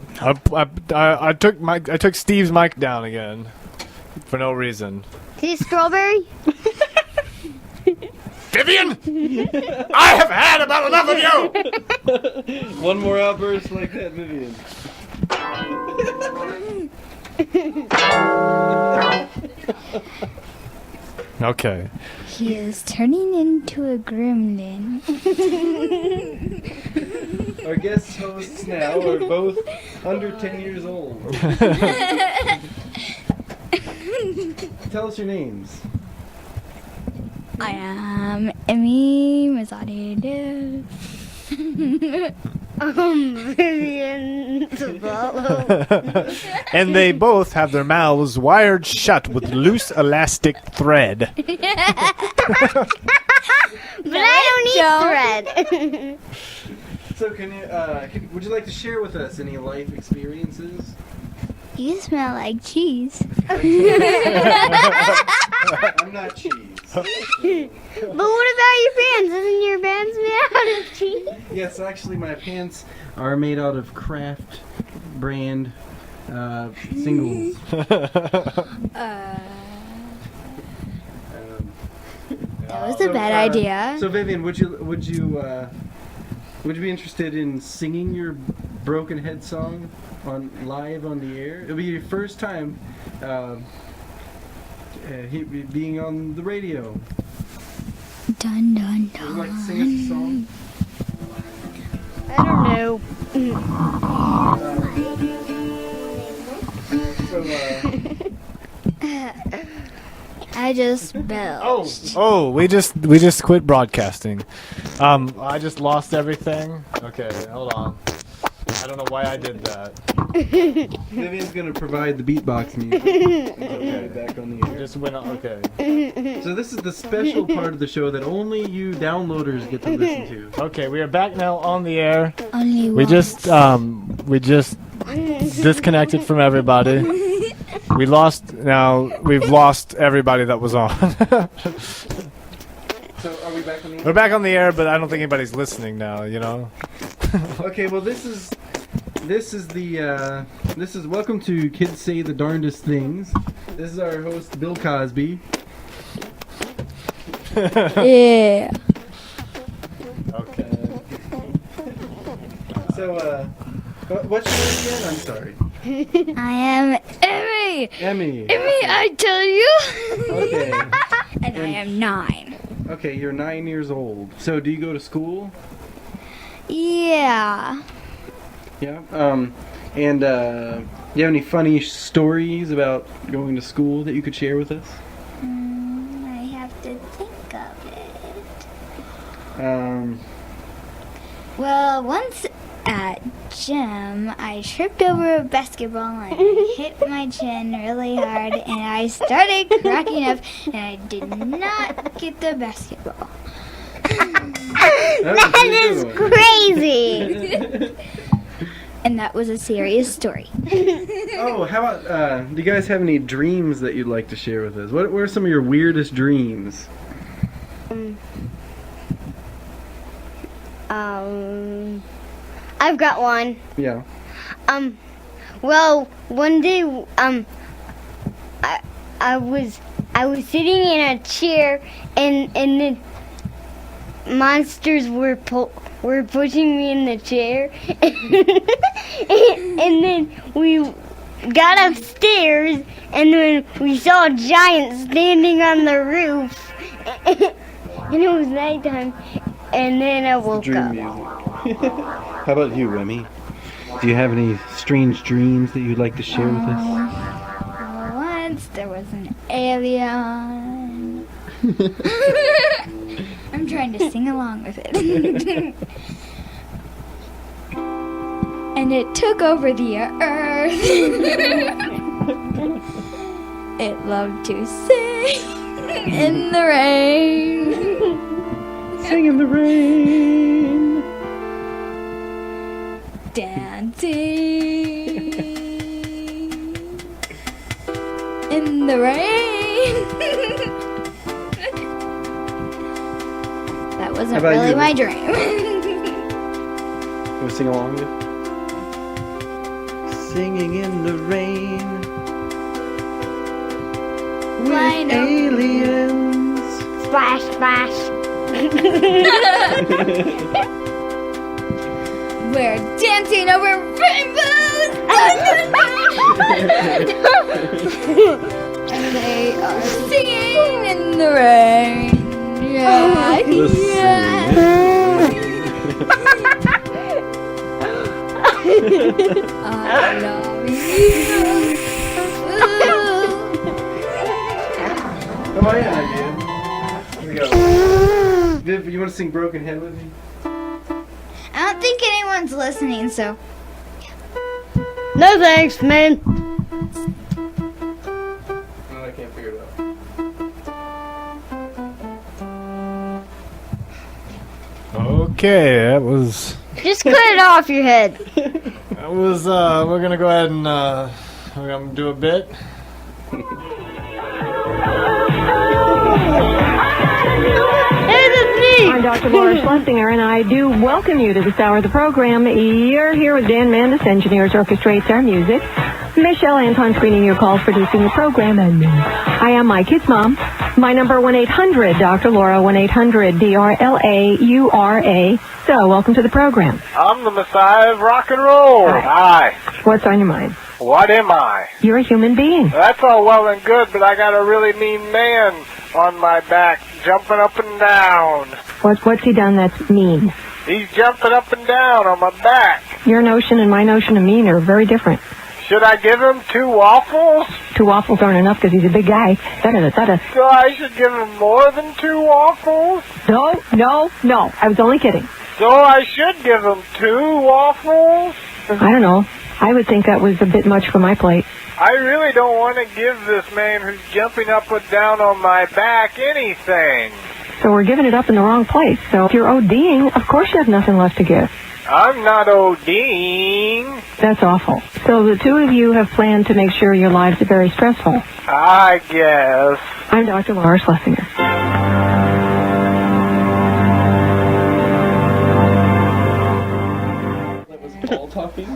I took Steve's mic down again for no reason. See strawberry? Vivian, I have had about enough of you. One more outburst like that, Vivian. Okay. He is turning into a gremlin. Our guest hosts now are both under 10 years old. Tell us your names. I am Emmy Mazzotti. Vivian Zavallo. And they both have their mouths wired shut with loose elastic thread. But I don't need thread. So would you like to share with us any life experiences? You smell like cheese. I'm not cheese. But what about your pants? Isn't your pants made out of cheese? Yes, actually my pants are made out of Kraft brand singles. That was a bad idea. So Vivian, would you be interested in singing your Broken Head song live on the air? It'll be your first time being on the radio. Dun dun dun. Would you like to sing us a song? I don't know. I just belched. Oh, we just quit broadcasting. I just lost everything. Okay, hold on. I don't know why I did that. Vivian's gonna provide the beatbox music. Okay, back on the air. Just went on. Okay. So this is the special part of the show that only you downloaders get to listen to. Okay, we are back now on the air. Only We just disconnected from everybody. We've lost everybody that was on. So are we back on the air? We're back on the air, but I don't think anybody's listening now, you know? Okay, well this is welcome to Kids Say the Darndest Things. This is our host Bill Cosby. Yeah. Okay. So what's your name again? I'm sorry. I am Emmy. Emmy. Emmy, I tell you. Okay. And I am 9. Okay, you're 9 years old. So do you go to school? Yeah. Yeah. And do you have any funny stories about going to school that you could share with us? I have to think of it. Well, once at gym, I tripped over a basketball and hit my chin really hard, and I started cracking up, and I did not get the basketball. That is crazy. And that was a serious story. Oh, how about, do you guys have any dreams that you'd like to share with us? What are some of your weirdest dreams? I've got one. Yeah. Well, one day, I was sitting in a chair, and the monsters were pushing me in the chair, and then got upstairs, and then we saw a giant standing on the roof, and it was nighttime, and then I woke Dream up. music. How about you, Remy? Do you have any strange dreams that you'd like to share with us? Once there was an alien. I'm trying to sing along with it. And it took over the earth. It loved to sing in the rain. Sing in the rain. Dancing in the rain. That wasn't about really you? my dream. You want to sing along with it? Singing in the rain with Flying over. aliens. Splash, splash. We're dancing over rainbows. And they are singing in the rain. Yeah, I love you. Come on in, again. Here we go. Viv, you want to sing Broken Head with me? I don't think anyone's listening, so. No thanks, man. No, I can't figure it out. Okay, that was. Just cut it off your head. That was. We're gonna go ahead and we're gonna do a bit. I'm Dr. Laura Schlesinger, and I do welcome you to this hour of the program. You're here with Dan Mandis, engineers, orchestrates our music. Michelle Anton screening your calls, producing the program, and I am my kid's mom. My number 1-800 Dr. Laura, 1-800-DRLAURA. So, welcome to the program. I'm the Messiah of rock and roll. Hi. What's on your mind? What am I? You're a human being. That's all well and good, but I got a really mean man on my back, jumping up and down. What's he done that's mean? He's jumping up and down on my back. Your notion and my notion of mean are very different. Should I give him 2 waffles? 2 waffles aren't enough because he's a big guy. Da-da-da-da-da. So I should give him more than 2 waffles? No. I was only kidding. So I should give him 2 waffles? I don't know. I would think that was a bit much for my plate. I really don't want to give this man who's jumping up and down on my back anything. So we're giving it up in the wrong place. So if you're ODing, of course you have nothing left to give. I'm not ODing. That's awful. So the two of you have planned to make sure your lives are very stressful. I guess. I'm Dr. Laura Schlesinger.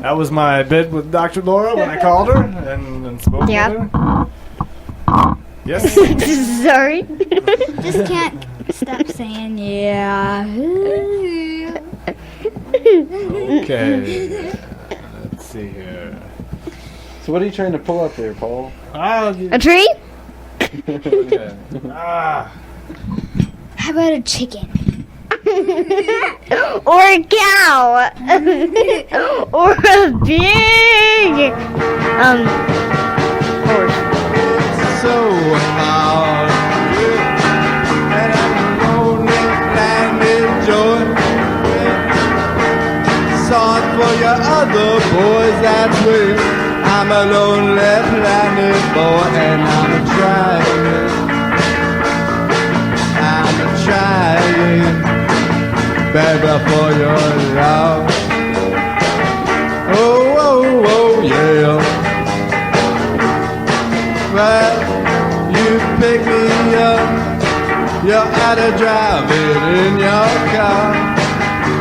That was my bit with Dr. Laura when I called her and spoke with her. Yes. Sorry. Just can't stop saying yeah. Okay. Let's see here. So what are you trying to pull up there, Paul? A tree? Okay. How about a chicken? Or a cow? Or a big horse? So hard, and I'm lonely, blinded joy. Song for your other boys, that's where I'm a lonely, blinded boy, and I'm trying, baby, for your love. Oh, yeah. But you pick me up, you're out of driving in your car.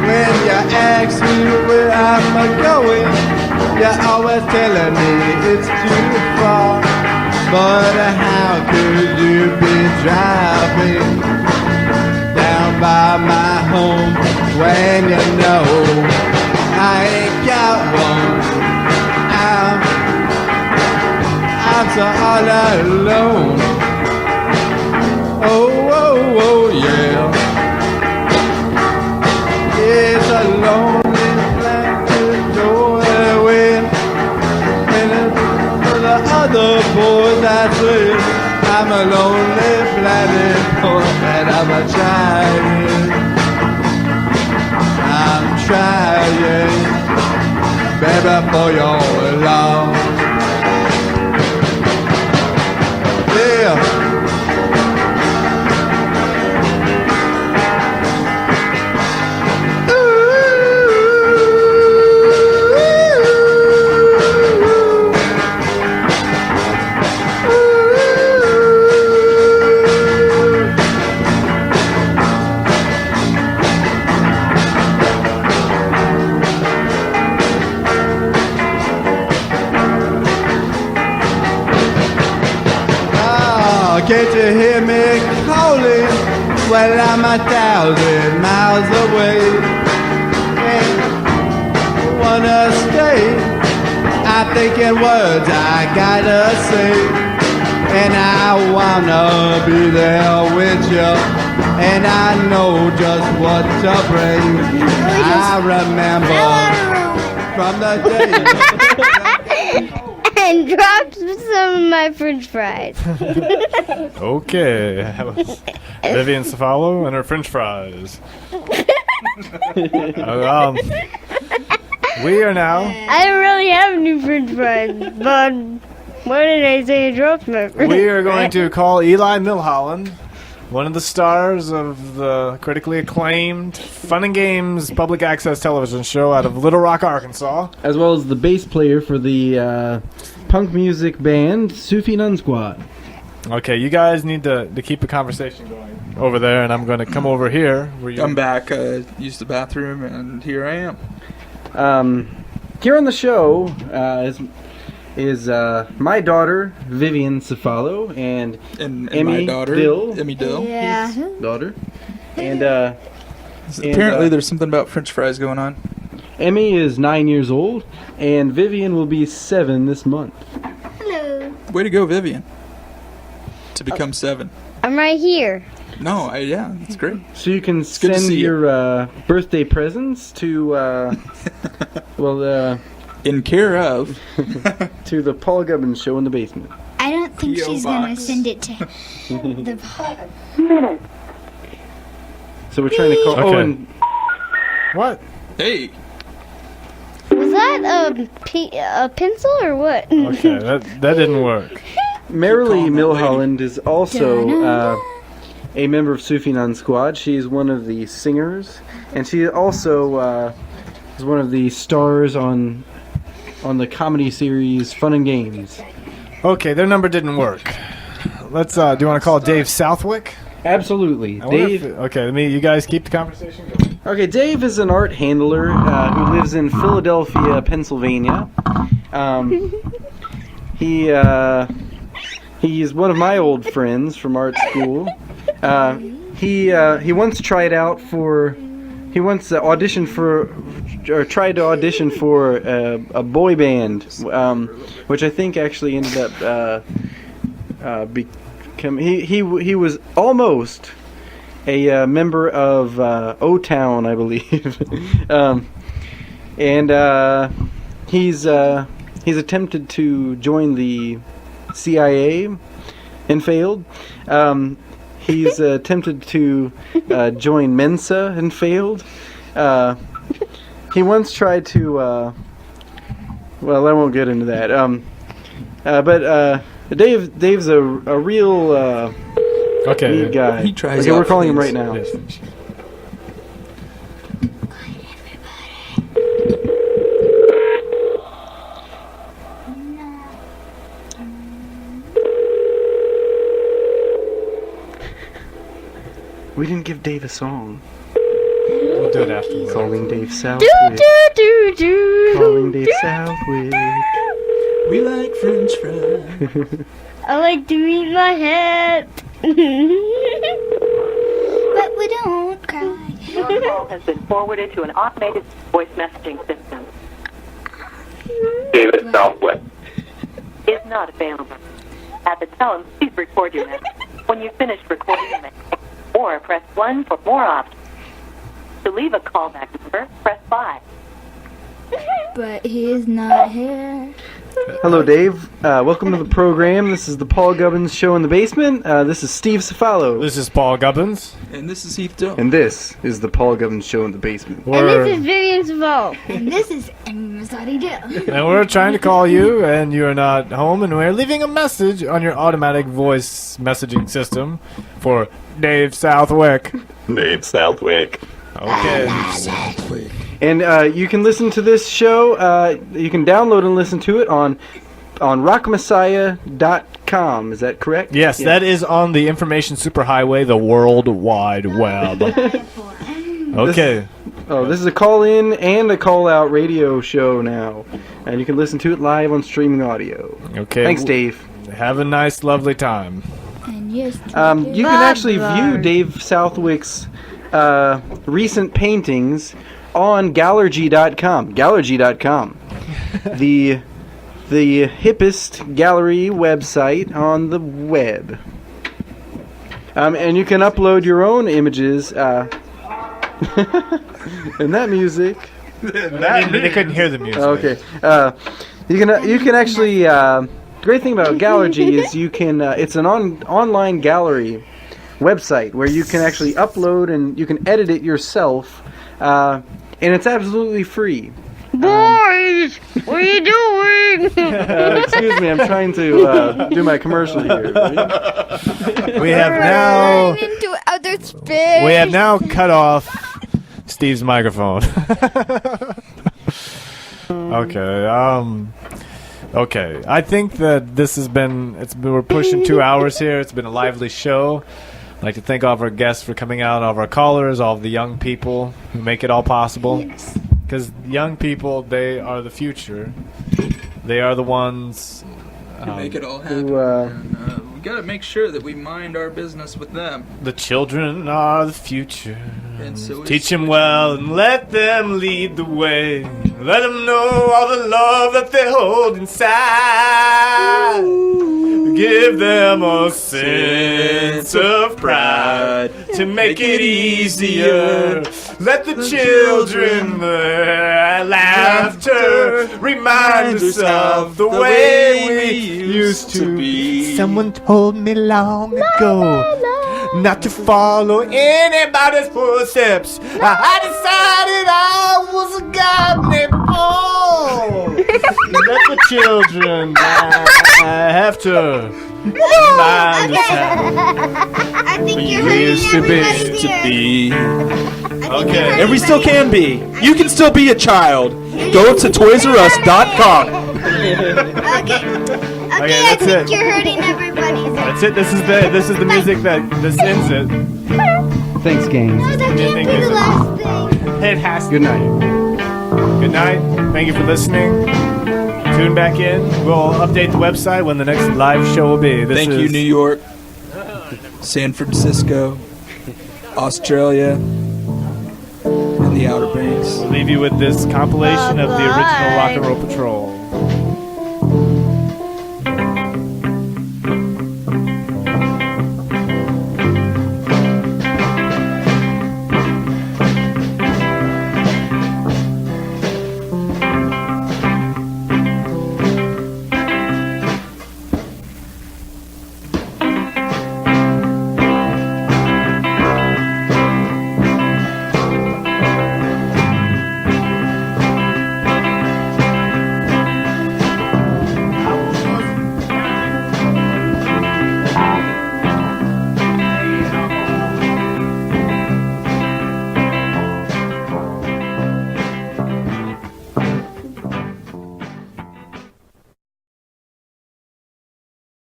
When you ask me where I'm going, you're always telling me it's too far. But how could you be driving down by my home when you know I ain't got one? I'm heart's all alone. Oh, oh, oh, yeah. It's a lonely place to go away. And for the other boys I say, I'm a lonely planet boy, and I'm trying, baby, for your love. Yeah. Can't you hear me calling? Well, I'm 1,000 miles away. And wanna stay. I'm thinking words I gotta say. And I wanna be there with you. And I know just what to bring. I remember from the day. And dropped some of my french fries. Okay, that was Vivian Cefalo and her french fries. We are now... I don't really have new french fries, but why did I say I dropped my french We are going to call Eli Milholland, one of the stars of the critically acclaimed Fun and Games public access television show out of Little Rock, Arkansas. As well as the bass player for the punk music band Sufi Nun Squad. Okay, you guys need to keep the conversation going over there, and I'm going to come over here. Where you I'm back, used the bathroom, and here I am. Here on the show is my daughter, Vivian Cefalo, and Emmy my daughter, Dill. Emmy Dill. Yeah. His daughter. And apparently there's something about french fries going on. Emmy is 9 years old, and Vivian will be 7 this month. Hello. Way to go, Vivian. To become 7. I'm right here. No, yeah, that's great. So you can good to send see your birthday presents to, in care of, to the Paul Gubbins Show in the basement. I don't think P.O. she's box. gonna send it to the. So we're trying to call. Okay. Oh, and What? Hey. Was that a pencil or what? Okay, that didn't work. Marilee Milholland is also a member of Sufi Nun Squad. She is one of the singers, and she also is one of the stars on the comedy series Fun and Games. Okay, their number didn't work. Let's. Do you want to call Dave Southwick? Absolutely, I wonder Dave. Okay, you guys keep the conversation going. Okay, Dave is an art handler who lives in Philadelphia, Pennsylvania. He's one of my old friends from art school. He once tried out for. He once auditioned for, or tried to audition for a boy band, which I think actually ended up He was almost a member of O-Town, I believe, and he's attempted to join the CIA and failed. He's attempted to join Mensa and failed. He once tried to. Well, I won't get into that. But Dave's a real neat guy. He tries. Okay, we're calling him right now. Yes. We didn't give Dave a song. We'll do it afterwards. Calling Dave Southwick. Calling Dave Southwick. We like French fries. I like to eat my hat. But we don't cry. Your call has been forwarded to an automated voice messaging system. David Southwick. Is not available. At the tone, please record your message. When you've finished recording your message, or press 1 for more options. To leave a callback number, press 5. But he is not here. Hello, Dave. Welcome to the program. This is the Paul Gubbins Show in the Basement. This is Steve Cefalo. This is Paul Gubbins. And this is Heath Dill. And this is the Paul Gubbins Show in the Basement. And this is Vivian Savall. And this is Mazzotti Dill. And we're trying to call you, and you're not home, and we're leaving a message on your automatic voice messaging system for Dave Southwick. Dave Southwick. Okay. And you can listen to this show. You can download and listen to it on rockmessiah.com. Is that correct? Yes, that is on the information superhighway, the World Wide Web. Okay. This is a call-in and a call-out radio show now. And you can listen to it live on streaming audio. Okay. Thanks, Dave. Have a nice, lovely time. And yes, You can actually view Dave Southwick's recent paintings on Gallergy.com. Gallergy.com. the hippest gallery website on the web. And you can upload your own images. And that music. They couldn't hear the music. Okay. You can actually. Great thing about Gallergy is you can. It's an online gallery website where you can actually upload and you can edit it yourself, and it's absolutely free. Boys, what are you doing? Excuse me, I'm trying to do my commercial here. We have now. into outer space. We have now cut off Steve's microphone. Okay. Okay. I think that this has been. We're pushing 2 hours here. It's been a lively show. I'd like to thank all of our guests for coming out, all of our callers, all of the young people who make it all possible. Because young people, they are the future. They are the ones who make it all happen. We got to make sure that we mind our business with them. The children are the future. And so teach them well and let them lead the way. Let them know all the love that they hold inside. Give them a sense of pride to make it easier. Let the children, their laughter remind us of the way we used to be. Someone told me long ago not to follow anybody's footsteps. I decided I was a god named Paul. Let the children have to remind us how I think we you're used to be. Okay. And we still can be. You can still be a child. Go to ToysRUs.com. Okay, that's it. You're hurting everybody. That's it. This is the music that ends it. Thanks, gang. No, that can't be the last thing. It has to. Good night. Good night. Thank you for listening. Tune back in. We'll update the website when the next live show will be. Thank you, New York, San Francisco, Australia, and the Outer Banks. We'll leave you with this compilation of the original Rock and Roll Patrol.